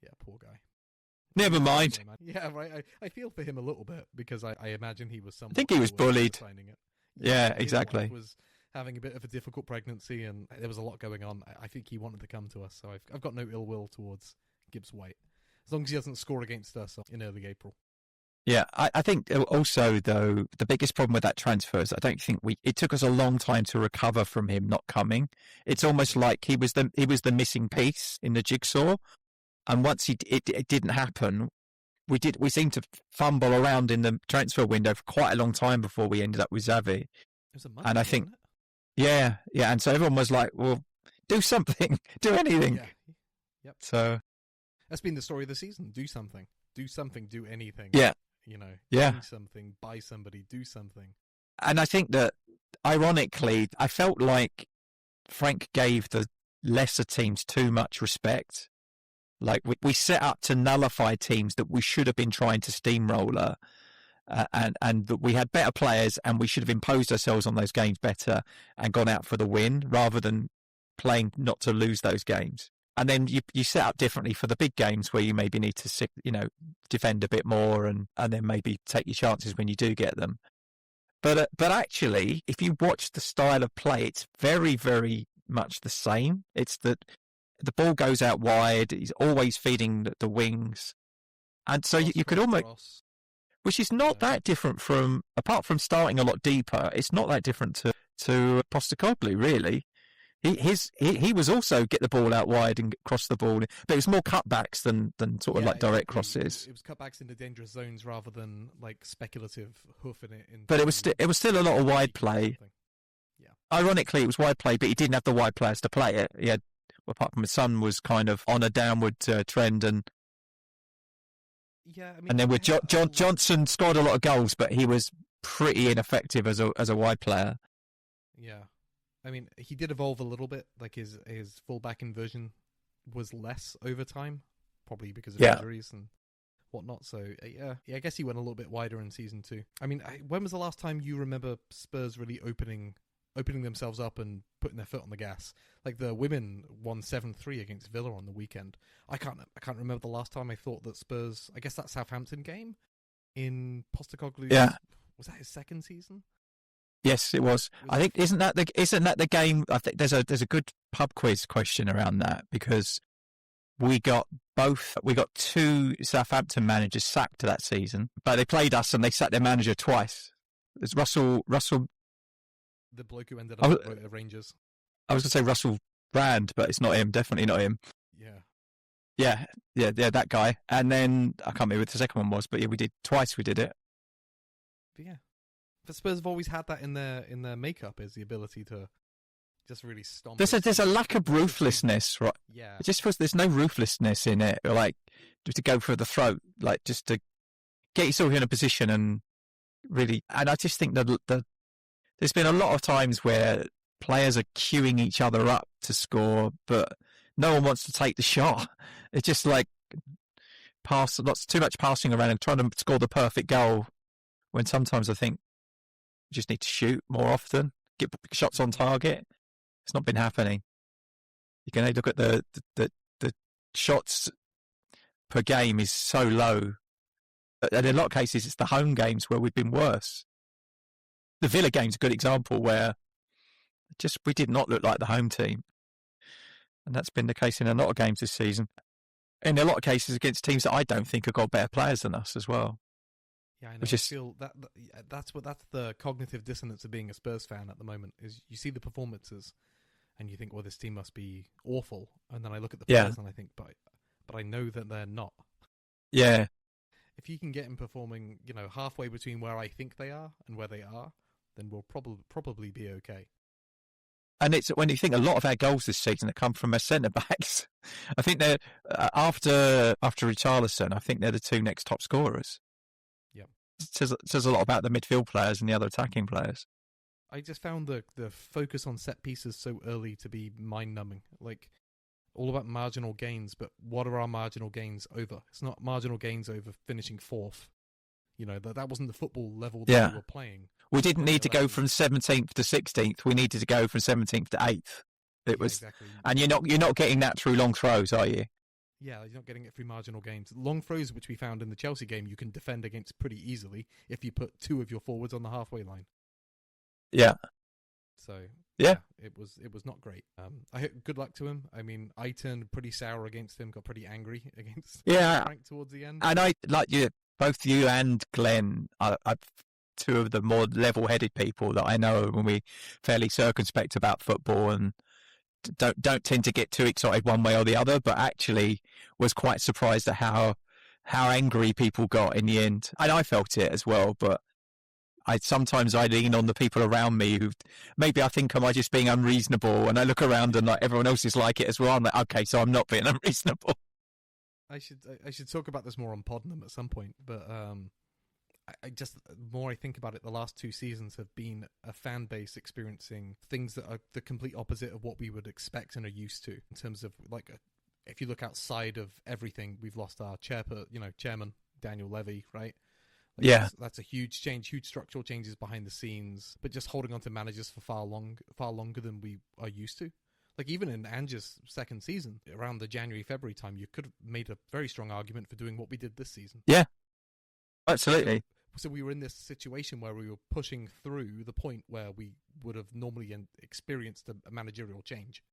Yeah, poor guy. Never mind. Yeah, right. I feel for him a little bit because I imagine he was. I think he was bullied. Signing it. Yeah, exactly. having a bit of a difficult pregnancy, and there was a lot going on. I think he wanted to come to us, so I've got no ill will towards Gibbs White, as long as he doesn't score against us in early April. Yeah, I think also, though, the biggest problem with that transfer is I don't think it took us a long time to recover from him not coming. It's almost like he was the missing piece in the jigsaw. And once it didn't happen, we seemed to fumble around in the transfer window for quite a long time before we ended up with Xavi. It was a month, and I think, wasn't it? yeah. And so everyone was like, well, do something, do anything. Yeah. Yep. So that's been the story of the season. Do something, do anything. Yeah. Change something, buy somebody, do something. And I think that, ironically, I felt like Frank gave the lesser teams too much respect. Like, we set up to nullify teams that we should have been trying to steamroller, and that we had better players, and we should have imposed ourselves on those games better and gone out for the win rather than playing not to lose those games. And then you set up differently for the big games where you maybe need to, defend a bit more and then maybe take your chances when you do get them. But actually, if you watch the style of play, it's very, very much the same. It's that the ball goes out wide. He's always feeding the wings. And so you could almost, which is not that different from, apart from starting a lot deeper, it's not that different to Postecoglou, really. He was also get the ball out wide and cross the ball, but it was more cutbacks than sort of like direct crosses. It was cutbacks into dangerous zones rather than like speculative hoofing it in. But it was still a lot of wide play. Yeah. Ironically, it was wide play, but he didn't have the wide players to play it. He had, apart from his son, was kind of on a downward trend, and and then with Johnson scored a lot of goals, but he was pretty ineffective as a wide player. Yeah. I mean, he did evolve a little bit. Like his full-back inversion was less over time, probably because of injuries and whatnot. So yeah, I guess he went a little bit wider in season 2. I mean, when was the last time you remember Spurs really opening themselves up and putting their foot on the gas? Like the women won 7-3 against Villa on the weekend. I can't remember the last time I thought that Spurs. I guess that Southampton game in Postecoglou's. Yeah. Was that his second season? Yes, it was. I think isn't that the game? I think there's a good pub quiz question around that, because we got 2 Southampton managers sacked that season, but they played us and they sacked their manager twice. It's Russell, the bloke who ended up at Rangers. I was going to say Russell Brand, but it's not him. Definitely not him. Yeah, that guy. And then I can't remember what the second one was, but yeah, we did it. But yeah. But Spurs have always had that in their makeup, is the ability to just really stomp. There's a lack of ruthlessness, right? Yeah. It just feels there's no ruthlessness in it, like just to go for the throat, like just to get yourself in a position and really. And I just think that there's been a lot of times where players are queuing each other up to score, but no one wants to take the shot. It's just like too much passing around and trying to score the perfect goal, when sometimes I think you just need to shoot more often, get shots on target. It's not been happening. You can look at the shots per game is so low. And in a lot of cases, it's the home games where we've been worse. The Villa game's a good example where we did not look like the home team. And that's been the case in a lot of games this season. In a lot of cases against teams that I don't think have got better players than us as well. Yeah, I know. I feel that's the cognitive dissonance of being a Spurs fan at the moment, is you see the performances and you think, well, this team must be awful. And then I look at the players and I think, but I know that they're not. Yeah. If you can get them performing, halfway between where I think they are and where they are, then we'll probably be okay. And it's when you think a lot of our goals this season have come from our centre backs. I think they're after Richarlison, I think they're the 2 next top scorers. Yep. It says a lot about the midfield players and the other attacking players. I just found the focus on set pieces so early to be mind-numbing. Like, all about marginal gains, but what are our marginal gains over? It's not marginal gains over finishing 4th. That wasn't the football level that we were playing. We didn't need to go from 17th to 16th. We needed to go from 17th to 8th. It was, exactly. And you're not getting that through long throws, are you? Yeah, you're not getting it through marginal gains. Long throws, which we found in the Chelsea game, you can defend against pretty easily if you put 2 of your forwards on the halfway line. Yeah. So Yeah. it was not great. Good luck to him. I mean, I turned pretty sour against him, got pretty angry against Yeah. Frank towards the end. And I, like you, both you and Glenn are two of the more level-headed people that I know when we fairly circumspect about football and don't tend to get too excited one way or the other, but actually was quite surprised at how angry people got in the end. And I felt it as well, but sometimes I lean on the people around me who maybe I think, am I just being unreasonable? And I look around and like everyone else is like it as well. I'm like, okay, so I'm not being unreasonable. I should talk about this more on Podnam at some point, but I just, the more I think about it, the last 2 seasons have been a fan base experiencing things that are the complete opposite of what we would expect and are used to in terms of like, if you look outside of everything, we've lost our chairman, Daniel Levy, right? Like Yeah. that's a huge change, huge structural changes behind the scenes, but just holding on to managers for far longer than we are used to. Like even in Ange's second season, around the January-February time, you could have made a very strong argument for doing what we did this season. Yeah, absolutely. So we were in this situation where we were pushing through the point where we would have normally experienced a managerial change.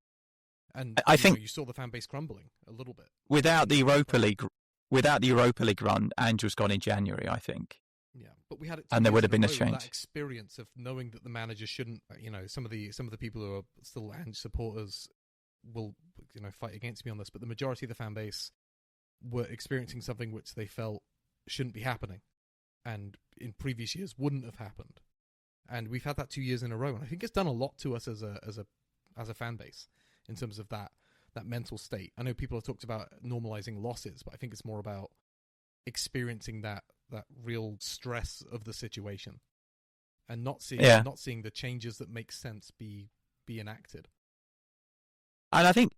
And I think you saw the fan base crumbling a little bit. Without the Europa League run, Angel's gone in January, I think. Yeah, but we had it, and there would have been a change. That experience of knowing that the manager shouldn't, some of the people who are still Ange supporters will, fight against me on this, but the majority of the fan base were experiencing something which they felt shouldn't be happening, and in previous years wouldn't have happened. And we've had that 2 years in a row, and I think it's done a lot to us as a fan base in terms of that mental state. I know people have talked about normalizing losses, but I think it's more about experiencing that real stress of the situation and not seeing the changes that make sense be enacted. And I think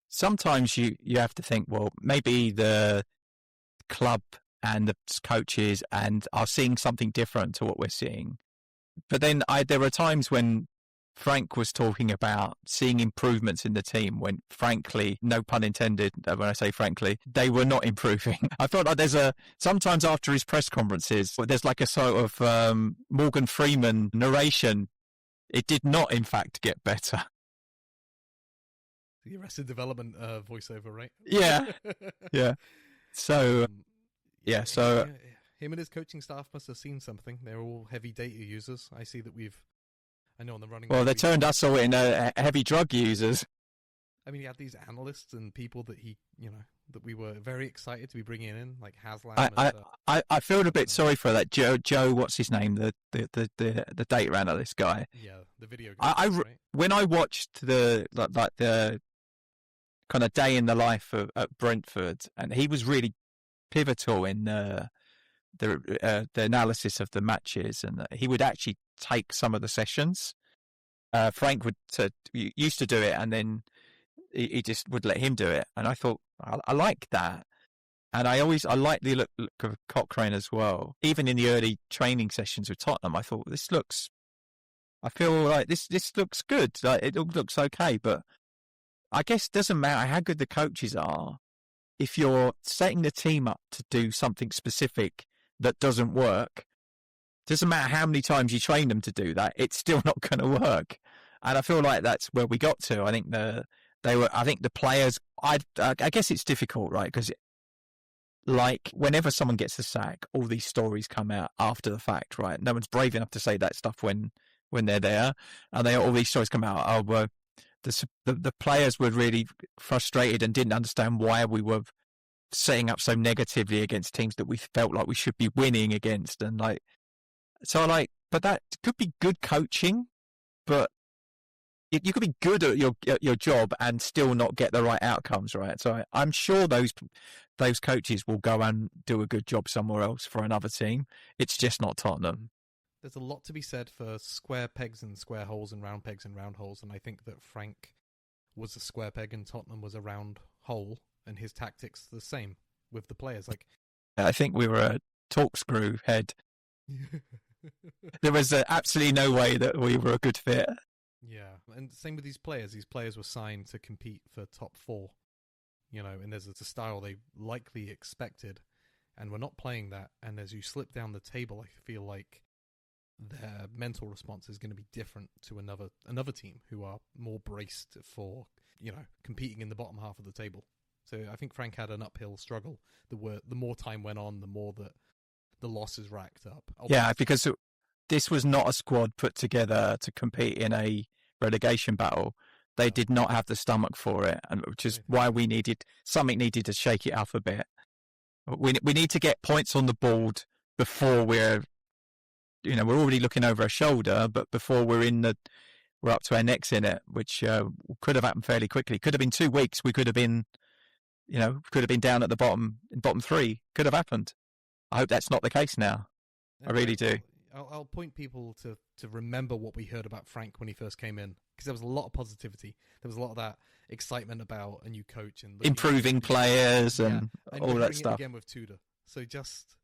sometimes you have to think, well, maybe the club and the coaches are seeing something different to what we're seeing. But then there are times when Frank was talking about seeing improvements in the team when, frankly, no pun intended, when I say frankly, they were not improving. I felt like sometimes after his press conferences, there's like a sort of Morgan Freeman narration. It did not, in fact, get better. The Arrested Development voiceover, right? Yeah. Yeah. So, so... Him and his coaching staff must have seen something. They're all heavy data users. I see that I know on the running. Well, they turned us all into heavy drug users. I mean, he had these analysts and people that that we were very excited to be bringing in, like Haslam. I feel a bit sorry for that Joe. What's his name? The data analyst guy. Yeah, the video guy. Right? When I watched the kind of day in the life at Brentford, and he was really pivotal in the analysis of the matches, and he would actually take some of the sessions. Frank used to do it, and then he just would let him do it. And I thought I like that, and I like the look of Cochrane as well. Even in the early training sessions with Tottenham, I thought I feel like this looks good. Like, it looks okay, but I guess it doesn't matter how good the coaches are if you're setting the team up to do something specific that doesn't work. Doesn't matter how many times you train them to do that, it's still not going to work. And I feel like that's where we got to. I think the players. I guess it's difficult, right? Because like whenever someone gets a sack, all these stories come out after the fact, right? No one's brave enough to say that stuff when they're there, and all these stories come out. Oh, well, the players were really frustrated and didn't understand why we were setting up so negatively against teams that we felt like we should be winning against, and but that could be good coaching, but you could be good at your job and still not get the right outcomes, right? So I'm sure those coaches will go and do a good job somewhere else for another team. It's just not Tottenham. There's a lot to be said for square pegs and square holes and round pegs and round holes, and I think that Frank was a square peg and Tottenham was a round hole, and his tactics the same with the players. Like, I think we were a corkscrew head. There was absolutely no way that we were a good fit. Yeah, and same with these players. These players were signed to compete for top 4, and there's a style they likely expected, and we're not playing that. And as you slip down the table, I feel like their mental response is going to be different to another team who are more braced for, competing in the bottom half of the table. So I think Frank had an uphill struggle. The more time went on, the more that the losses racked up. Yeah, because this was not a squad put together to compete in a relegation battle. They did not have the stomach for it, and which is why we needed to shake it up a bit. We need to get points on the board before we're already looking over our shoulder, but before we're up to our necks in it, which could have happened fairly quickly. Could have been 2 weeks. We could have been, down at the bottom 3. Could have happened. I hope that's not the case now. I really do. I'll point people to remember what we heard about Frank when he first came in, because there was a lot of positivity. There was a lot of that excitement about a new coach and improving players and all that stuff. Again with Tudor, so just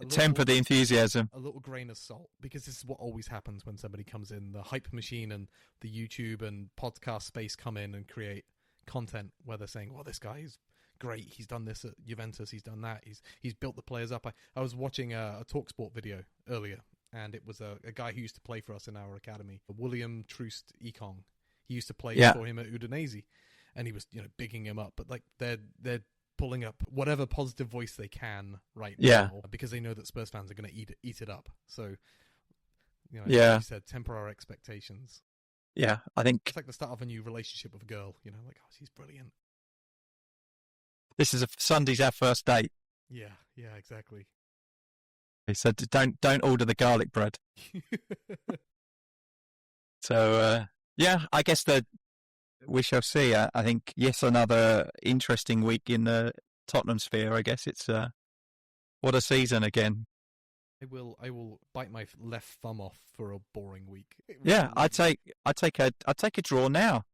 temper the enthusiasm. A little grain of salt, because this is what always happens when somebody comes in. The hype machine and the YouTube and podcast space come in and create content where they're saying, "Well, this guy is great. He's done this at Juventus. He's done that. He's built the players up." I was watching a TalkSport video earlier, and it was a guy who used to play for us in our academy, William Troost Ekong. He used to play for him at Udinese, and he was bigging him up. But like they're pulling up whatever positive voice they can now, because they know that Spurs fans are going to eat it up. So like you said, temper our expectations. Yeah, I think it's like the start of a new relationship with a girl. Like, oh, she's brilliant. This is Sunday's our first date. Yeah, exactly. He said, "Don't order the garlic bread." So I guess that we shall see. I think another interesting week in the Tottenham sphere. I guess it's what a season again. I will bite my left thumb off for a boring week. Yeah, I'd take a draw now,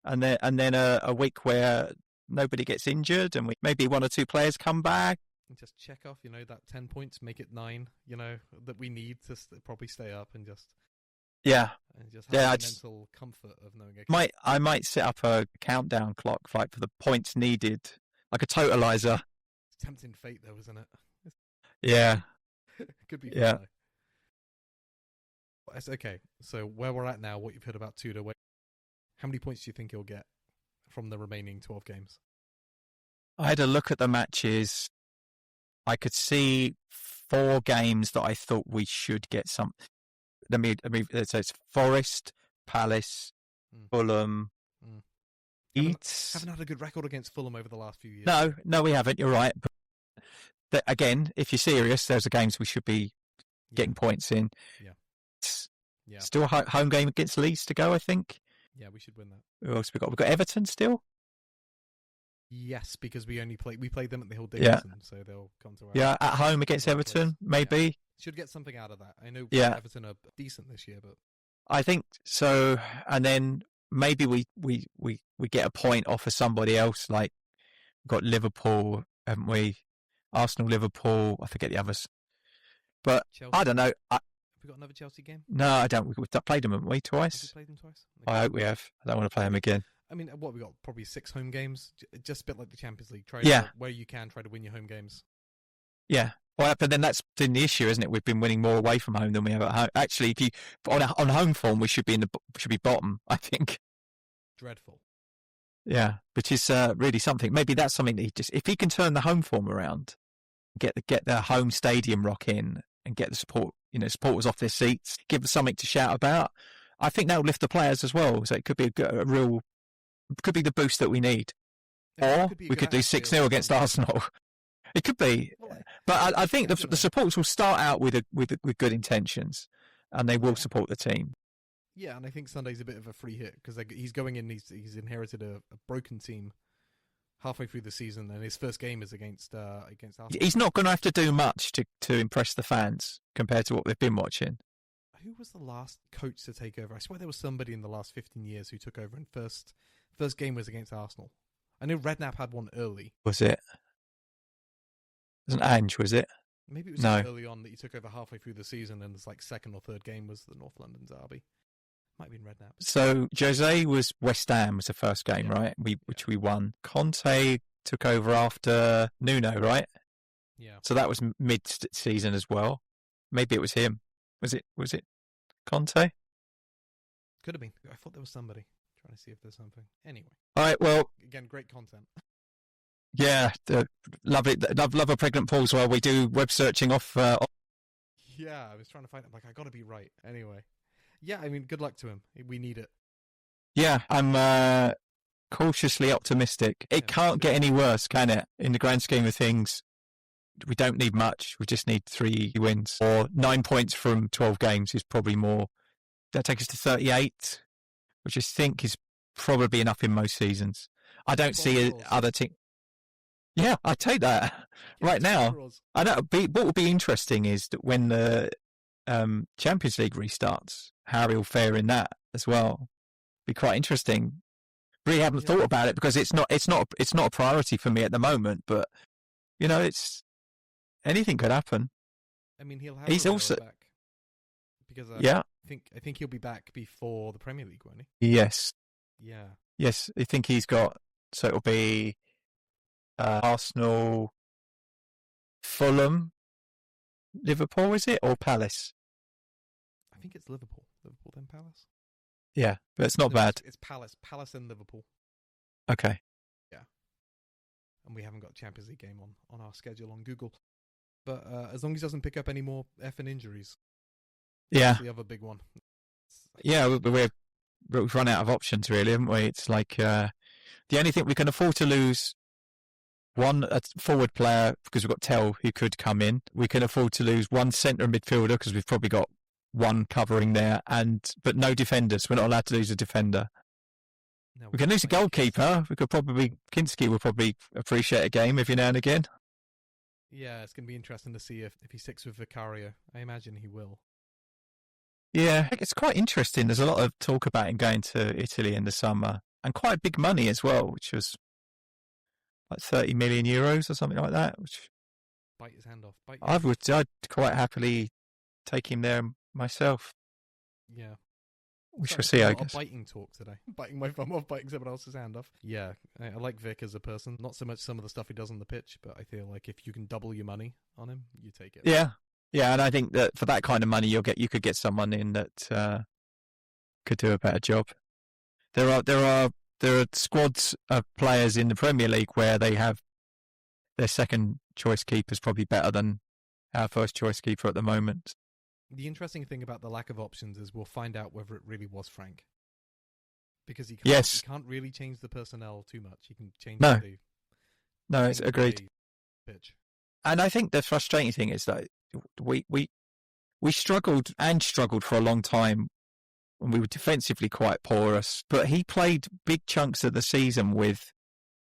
and then a week where nobody gets injured, and maybe 1 or 2 players come back. And just check off, that 10 points, make it 9, that we need to probably stay up and just... Yeah. And just have the mental comfort of knowing... I might set up a countdown clock for the points needed, like a totalizer. It's tempting fate, though, isn't it? Yeah. Could be fun, though. Okay, so where we're at now, what you've heard about Tudor, how many points do you think he'll get from the remaining 12 games? I had a look at the matches. I could see 4 games that I thought we should get some. Let me so it's Forest, Palace, Fulham, Leeds. Haven't had a good record against Fulham over the last few years. No, we haven't. You're right. But again, if you're serious, those are games we should be getting points in. Yeah. Still a home game against Leeds to go, I think. Yeah, we should win that. Who else we got? We've got Everton still. Yes, because we played them at the Hill Davidson, so they'll come to our... Yeah, at home against Everton, maybe. Yeah. Should get something out of that. I know Everton are decent this year, but... I think so, and then maybe we get a point off of somebody else, like we've got Liverpool, haven't we? Arsenal, Liverpool, I forget the others. But Chelsea. I don't know. Have we got another Chelsea game? No, I don't. We've played them, haven't we, twice? Have we played them twice? I hope we have. I don't want to play them again. I mean, what we got? Probably 6 home games. Just a bit like the Champions League. Where you can try to win your home games. Yeah. Well, but then that's been the issue, isn't it? We've been winning more away from home than we have at home. Actually, if you on home form, we should be bottom, I think. Dreadful. Yeah, which is really something. Maybe that's something that if he can turn the home form around, get the home stadium rock in, and get the support, supporters off their seats, give them something to shout about. I think that will lift the players as well. So it could be could be the boost that we need. Or we could do 6-0 against Arsenal. It could be, but I think the supporters will start out with good intentions, and they will support the team. Yeah, and I think Sunday's a bit of a free hit because he's going in. He's inherited a broken team halfway through the season, and his first game is against Arsenal. He's not going to have to do much to impress the fans compared to what they've been watching. Who was the last coach to take over? I swear there was somebody in the last 15 years who took over, and first game was against Arsenal. I know Redknapp had one early. Was it? It wasn't Ange, was it? Maybe it was early on that he took over halfway through the season, and his second or third game was the North London derby. Might have been Redknapp. So Jose was West Ham was the first game, right? Which we won. Conte took over after Nuno, right? Yeah. So that was mid-season as well. Maybe it was him. Was it Conte? Could have been. I thought there was somebody. Trying to see if there's something. Anyway. All right. Well, again, great content. Yeah, lovely. Love a pregnant pause while we do web searching off. Yeah, I was trying to find it. Like, I got to be right. Anyway. Yeah, I mean, good luck to him. We need it. Yeah, I'm cautiously optimistic. It can't get any worse, can it? In the grand scheme of things, we don't need much. We just need 3 wins. Or 9 points from 12 games is probably more. That takes us to 38, which I think is probably enough in most seasons. I don't see other teams. Yeah, I'd take that right now. I know. What would be interesting is that when the Champions League restarts, how he'll fare in that as well. Be quite interesting. Really haven't thought about it because it's not a priority for me at the moment. But you know, anything could happen. I mean, he's also back because yeah. I think he'll be back before the Premier League, won't he? Yes. Yeah. Yes, I think he's got. So it'll be. Arsenal, Fulham, Liverpool, is it? Or Palace? I think it's Liverpool. Liverpool then Palace? Yeah, but it's not bad. It's Palace. Palace and Liverpool. Okay. Yeah. And we haven't got Champions League game on our schedule on Google. But as long as he doesn't pick up any more effing injuries. Yeah. That's the other big one. Yeah, we've run out of options, really, haven't we? It's like the only thing we can afford to lose. A forward player, because we've got Tell who could come in. We can afford to lose one centre midfielder because we've probably got one covering there, but no defenders. We're not allowed to lose a defender. No, we can lose a goalkeeper. Kinski will probably appreciate a game every now and again. Yeah, it's going to be interesting to see if he sticks with Vicario. I imagine he will. Yeah, it's quite interesting. There's a lot of talk about him going to Italy in the summer, and quite big money as well, which was like 30 million euros or something like that. Which bite his hand off. I'd quite happily take him there myself. Yeah. We shall see, I guess. Biting talk today. Biting my thumb off, biting someone else's hand off. Yeah, I like Vic as a person. Not so much some of the stuff he does on the pitch, but I feel like if you can double your money on him, you take it. Yeah. Yeah, and I think that for that kind of money, you could get someone in that could do a better job. There are squads of players in the Premier League where they have their second choice keepers probably better than our first choice keeper at the moment. The interesting thing about the lack of options is we'll find out whether it really was Frank. Because he can't really change the personnel too much. He can change it's agreed. Pitch. And I think the frustrating thing is that we struggled for a long time. And we were defensively quite porous, but he played big chunks of the season with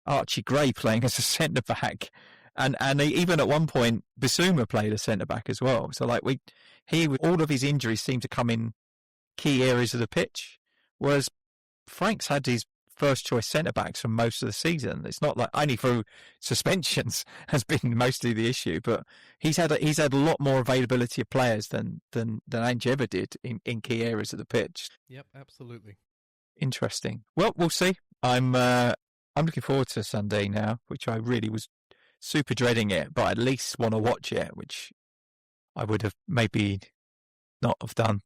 Archie Gray playing as a centre back, and even at one point Bissouma played a centre back as well. So like all of his injuries seem to come in key areas of the pitch, whereas Frank's had his first choice centre backs for most of the season. It's not like only through suspensions has been mostly the issue, but he's had a lot more availability of players than Ange ever did in key areas of the pitch. Yep, absolutely. Interesting. Well, we'll see. I'm looking forward to Sunday now, which I really was super dreading it, but I at least want to watch it, which I would have maybe not have done.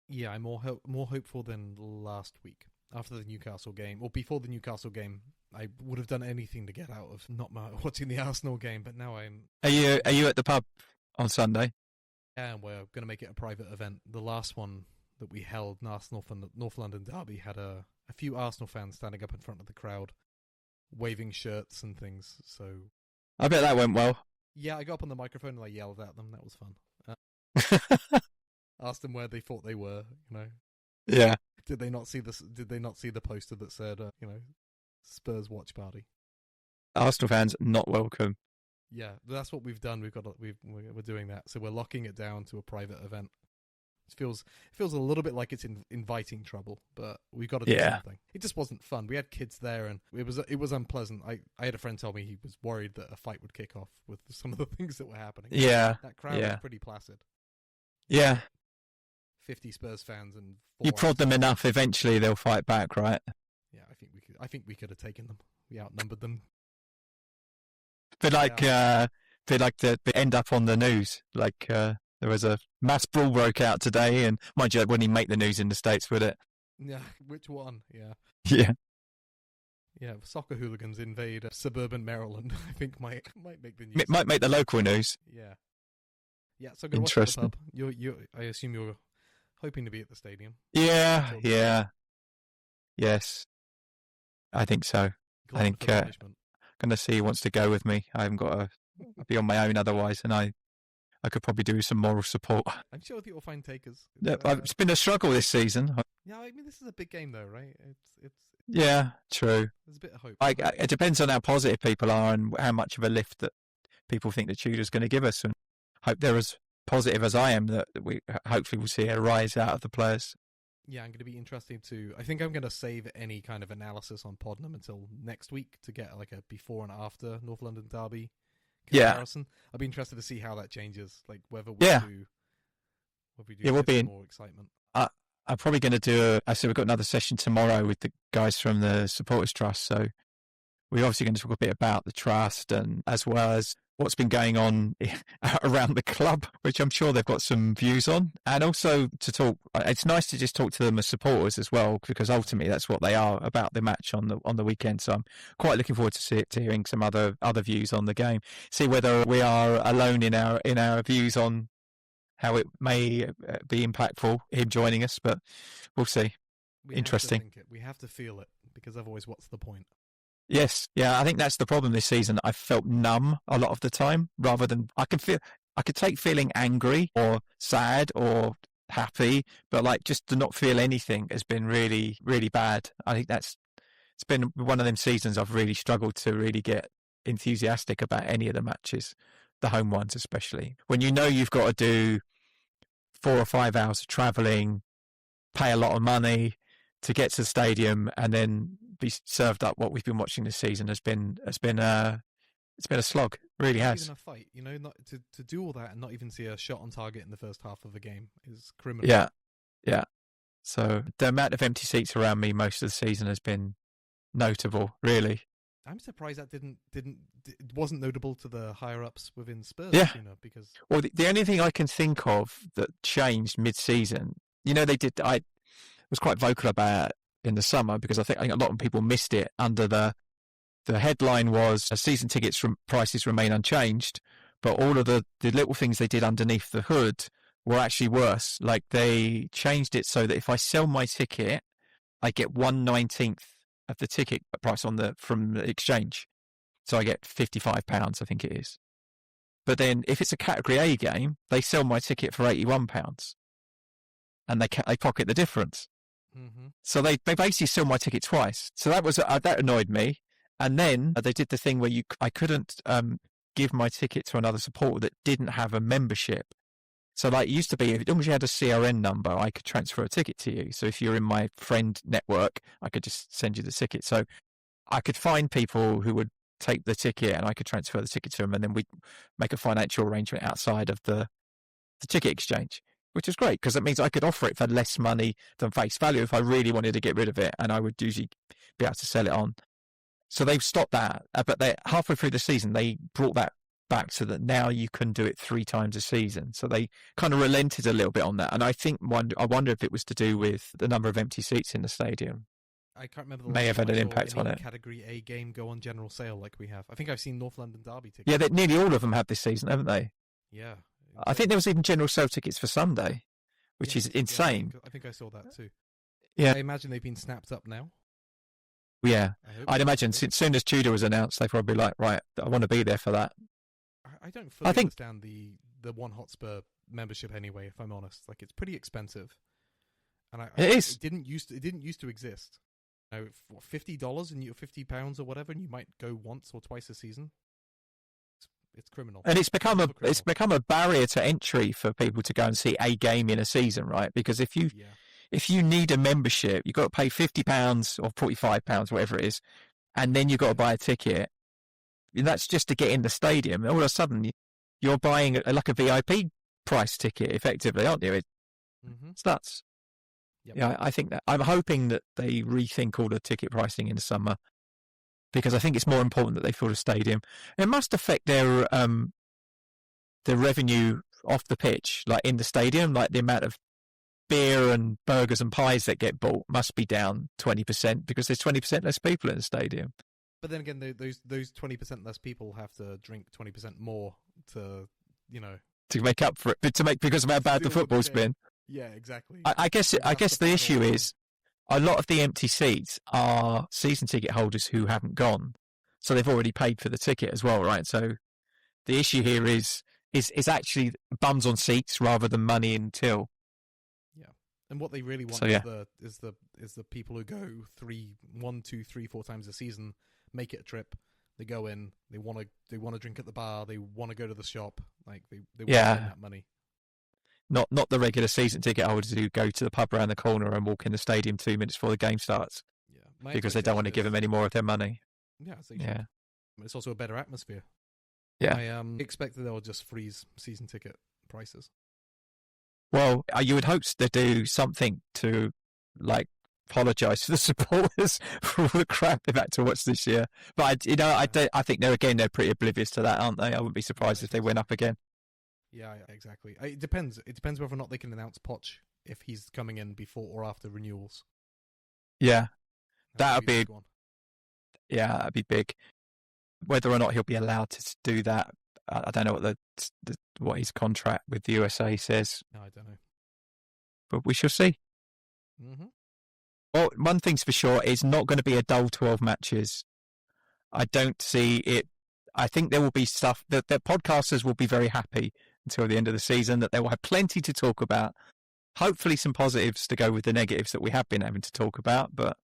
Yeah, I'm more hopeful than last week. After the Newcastle game, or before the Newcastle game, I would have done anything to get out of not watching the Arsenal game, but now I'm... Are you at the pub on Sunday? Yeah, we're going to make it a private event. The last one that we held, Arsenal from the North London derby, had a few Arsenal fans standing up in front of the crowd, waving shirts and things, so... I bet that went well. Yeah, I got up on the microphone and I yelled at them. That was fun. Asked them where they thought they were, Yeah. Did they not see this? Did they not see the poster that said, Spurs watch party? Arsenal fans not welcome. Yeah, that's what we've done. We're doing that. So we're locking it down to a private event. It feels a little bit like it's inviting trouble, but we've got to do something. It just wasn't fun. We had kids there, and it was unpleasant. I had a friend tell me he was worried that a fight would kick off with some of the things that were happening. Yeah, that crowd was pretty placid. Yeah. 50 Spurs fans and you prod them enough, eventually they'll fight back, right? Yeah, I think we could have taken them. We outnumbered them. But like, they end up on the news, like There was a mass brawl broke out today, and mind you, it wouldn't even make the news in the States, would it? Yeah, which one? Yeah. Yeah. Yeah, soccer hooligans invade suburban Maryland. I think might make the news. It might make the local news. Yeah. Yeah, so go watch at the Interesting. pub. I assume you're hoping to be at the stadium. Yeah, yeah. Yes. I think so. I think going to see who wants to go with me. I haven't got to be on my own otherwise, and I could probably do some moral support. I'm sure that you'll find takers. It's been a struggle this season. Yeah, I mean, this is a big game, though, right? It's. Yeah, true. There's a bit of hope. It depends on how positive people are and how much of a lift that people think that Tudor's going to give us. And hope they're as positive as I am that we hopefully will see a rise out of the players. Yeah, I'm going to be interested to. I think I'm going to save any kind of analysis on Tottenham until next week to get like a before and after North London derby comparison. Yeah. I'll be interested to see how that changes, like whether we do. We'll be more excitement. I'm probably going to do I said we've got another session tomorrow with the guys from the Supporters Trust. So we're obviously going to talk a bit about the trust and as well as what's been going on around the club, which I'm sure they've got some views on. And also to talk, it's nice to just talk to them as supporters as well, because ultimately that's what they are about the match on the weekend. So I'm quite looking forward to hearing some other views on the game. See whether we are alone in our views on how it may be impactful, him joining us, but we'll see. Interesting. We have to feel it, because otherwise what's the point? Yes. Yeah, I think that's the problem this season. I felt numb a lot of the time, rather than I could take feeling angry or sad or happy, but like just to not feel anything has been really, really bad. I think it's been one of them seasons I've really struggled to really get enthusiastic about any of the matches, the home ones especially. When you know you've got to do 4 or 5 hours of travelling, pay a lot of money to get to the stadium, and then be served up what we've been watching this season has been a slog. It really has. Even a fight, not to do all that and not even see a shot on target in the first half of the game is criminal. Yeah. So the amount of empty seats around me most of the season has been notable, really. I'm surprised that wasn't notable to the higher ups within Spurs. Yeah. Because the only thing I can think of that changed mid-season, they did. I was quite vocal about it in the summer because I think a lot of people missed it. Under the headline was season tickets prices remain unchanged, but all of the little things they did underneath the hood were actually worse. Like they changed it so that if I sell my ticket, I get 1/19 of the ticket price from the exchange. So I get £55, I think it is. But then if it's a Category A game, they sell my ticket for £81 and they pocket the difference. Mm-hmm. So they basically sell my ticket twice. So that annoyed me. And then they did the thing where I couldn't give my ticket to another supporter that didn't have a membership. So like it used to be, as long as you had a CRN number, I could transfer a ticket to you. So if you're in my friend network, I could just send you the ticket. So I could find people who would take the ticket and I could transfer the ticket to them, and then we'd make a financial arrangement outside of the ticket exchange, which is great because it means I could offer it for less money than face value if I really wanted to get rid of it, and I would usually be able to sell it on. So they've stopped that, but halfway through the season, they brought that back so that now you can do it 3 times a season. So they kind of relented a little bit on that. And I wonder if it was to do with the number of empty seats in the stadium. I can't remember the may have had an impact on it. Category A game go on general sale like we have. I think I've seen North London derby tickets. Yeah, nearly all of them have this season, haven't they? Yeah. I think there was even general sale tickets for Sunday, which is insane. Yeah, I think I saw that too. Yeah. I imagine they've been snapped up now. Yeah. I'd imagine as soon as Tudor was announced, they'd probably be like, right, I want to be there for that. I don't fully understand the One Hotspur membership anyway, if I'm honest. Like, it's pretty expensive. And it is. It didn't used to exist. $50 and £50 or whatever, and you might go once or twice a season. It's criminal. And it's become a barrier to entry for people to go and see a game in a season, right? Because if you need a membership, you've got to pay £50 or £45, whatever it is, and then you've got to buy a ticket. And that's just to get in the stadium. All of a sudden, you're buying like a VIP price ticket, effectively, aren't you? It's nuts. Yep. Yeah, I think that I'm hoping that they rethink all the ticket pricing in the summer, because I think it's more important that they fill the stadium. It must affect their revenue off the pitch, like in the stadium, like the amount of beer and burgers and pies that get bought must be down 20% because there's 20% less people in the stadium. But then again, those 20% less people have to drink 20% more to, to make up for it, but because of how bad the football's been. Yeah, exactly. I guess the issue is a lot of the empty seats are season ticket holders who haven't gone, so they've already paid for the ticket as well, right? So the issue here is actually bums on seats rather than money in till. And what they really want is the people who go 1, 2, 3, 4 times a season, make it a trip. They go in. They want to drink at the bar. They want to go to the shop. Like they want to spend that money. Not the regular season ticket holders who go to the pub around the corner and walk in the stadium 2 minutes before the game starts. Yeah, because they don't want to give them any more of their money. Yeah, it's also a better atmosphere. Yeah, I expect that they'll just freeze season ticket prices. Well, you would hope to do something to, like, apologise to the supporters for all the crap they've had to watch this year. But I think they're pretty oblivious to that, aren't they? I wouldn't be surprised if they went up again. Yeah, exactly. It depends. It depends whether or not they can announce Poch if he's coming in before or after renewals. Yeah, that'd be one. Yeah, that'd be big. Whether or not he'll be allowed to do that, I don't know what his contract with the USA says. No, I don't know. But we shall see. Mm-hmm. Well, one thing's for sure, it's not going to be a dull 12 matches. I don't see it. I think there will be stuff that the podcasters will be very happy until the end of the season, that they will have plenty to talk about. Hopefully some positives to go with the negatives that we have been having to talk about, but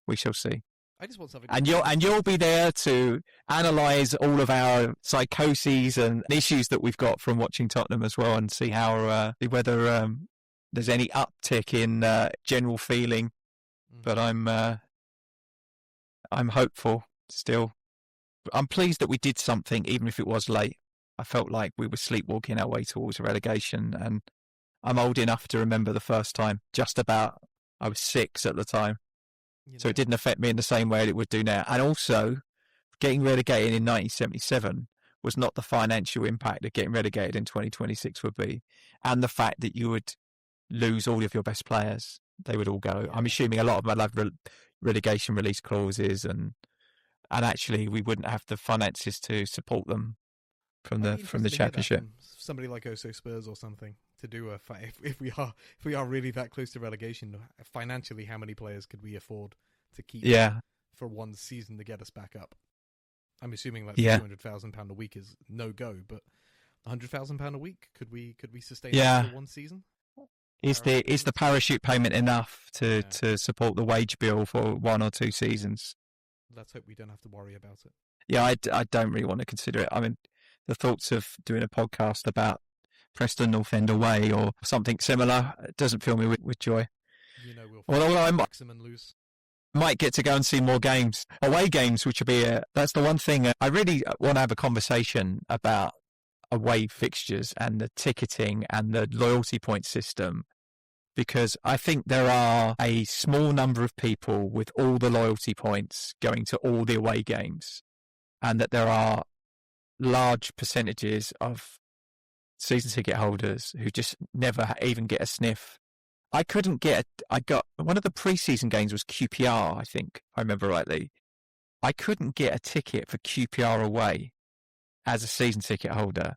we shall see. I just want something. And you'll be there to analyse all of our psychoses and issues that we've got from watching Tottenham as well, and see how whether there's any uptick in general feeling. But I'm hopeful still. I'm pleased that we did something, even if it was late. I felt like we were sleepwalking our way towards a relegation, and I'm old enough to remember the first time. Just about. I was 6 at the time. So it didn't affect me in the same way it would do now. And also, getting relegated in 1977 was not the financial impact that getting relegated in 2026 would be. And the fact that you would lose all of your best players. They would all go. I'm assuming a lot of them have relegation release clauses, and actually we wouldn't have the finances to support them from the championship. Somebody like Spurs or something to do a if we are really that close to relegation, financially, how many players could we afford to keep for one season to get us back up? I'm assuming like £200,000 a week is no go, but £100,000 a week, could we sustain that for one season? Is the parachute payment enough to support the wage bill for 1 or 2 seasons? Let's hope we don't have to worry about it. Yeah, I don't really want to consider it. I mean, the thoughts of doing a podcast about Preston North End away or something similar doesn't fill me with joy. We'll I might get to go and see more games, away games, which will be that's the one thing I really want to have a conversation about. Away fixtures and the ticketing and the loyalty point system, because I think there are a small number of people with all the loyalty points going to all the away games, and that there are large percentages of season ticket holders who just never even get a sniff. I got one of the pre-season games was QPR, I think, if I remember rightly. I couldn't get a ticket for QPR away as a season ticket holder.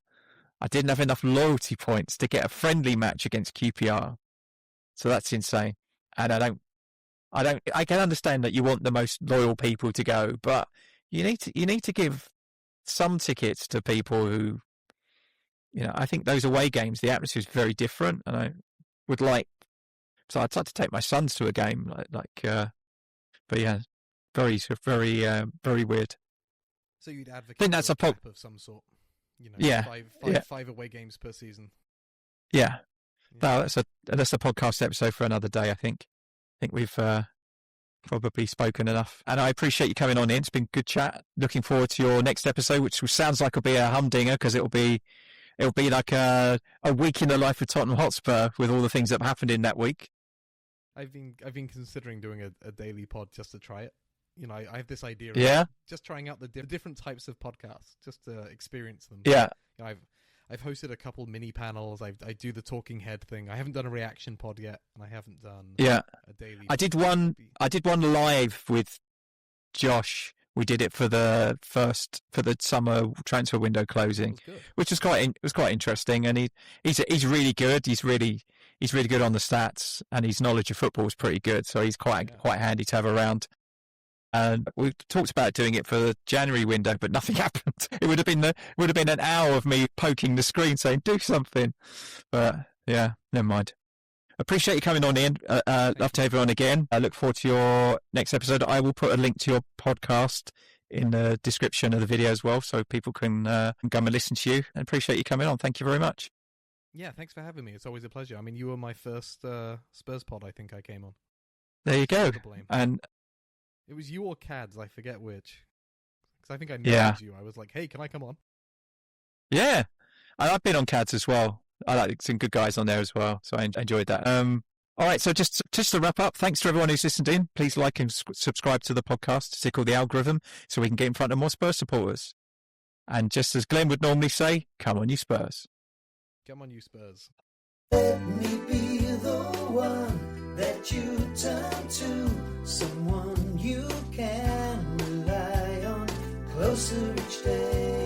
I didn't have enough loyalty points to get a friendly match against QPR. So that's insane. And I can understand that you want the most loyal people to go, but you need to give some tickets to people who, I think those away games, the atmosphere is very different, and I would so I'd like to take my sons to a game, but yeah, very, very, very weird. So you'd advocate I think that's a cap of some sort, five away games per season. Yeah. No, that's a podcast episode for another day. I think we've probably spoken enough, and I appreciate you coming on in. It's been good chat. Looking forward to your next episode, which sounds like it'll be a humdinger because it'll be like a week in the life of Tottenham Hotspur with all the things that have happened in that week. I've been considering doing a daily pod just to try it. I have this idea of just trying out the different types of podcasts just to experience them. Yeah. I've hosted a couple mini panels. I do the talking head thing. I haven't done a reaction pod yet, and I haven't done a daily. I did one live with Josh. We did it for the summer transfer window closing, which was quite interesting. And he's really good. He's really good on the stats, and his knowledge of football is pretty good. So he's quite handy to have around. And we talked about doing it for the January window, but nothing happened. It would have been an hour of me poking the screen saying do something. But yeah, never mind. Appreciate you coming on, Ian. Love to have you on again. I look forward to your next episode. I will put a link to your podcast in the description of the video as well, so people can come and listen to you. And appreciate you coming on. Thank you very much. Yeah, thanks for having me. It's always a pleasure. I mean, you were my first Spurs pod. I think I came on. There you go. And it was you or Cads. I forget which. Because I think I messaged you. I was like, "Hey, can I come on?" Yeah, I've been on Cads as well. I like some good guys on there as well, so I enjoyed that. All right, so just to wrap up, thanks to everyone who's listened in. Please like and subscribe to the podcast to tickle the algorithm so we can get in front of more Spurs supporters. And just as Glenn would normally say, come on, you Spurs. Come on, you Spurs. Let me be the one that you turn to, someone you can rely on closer each day.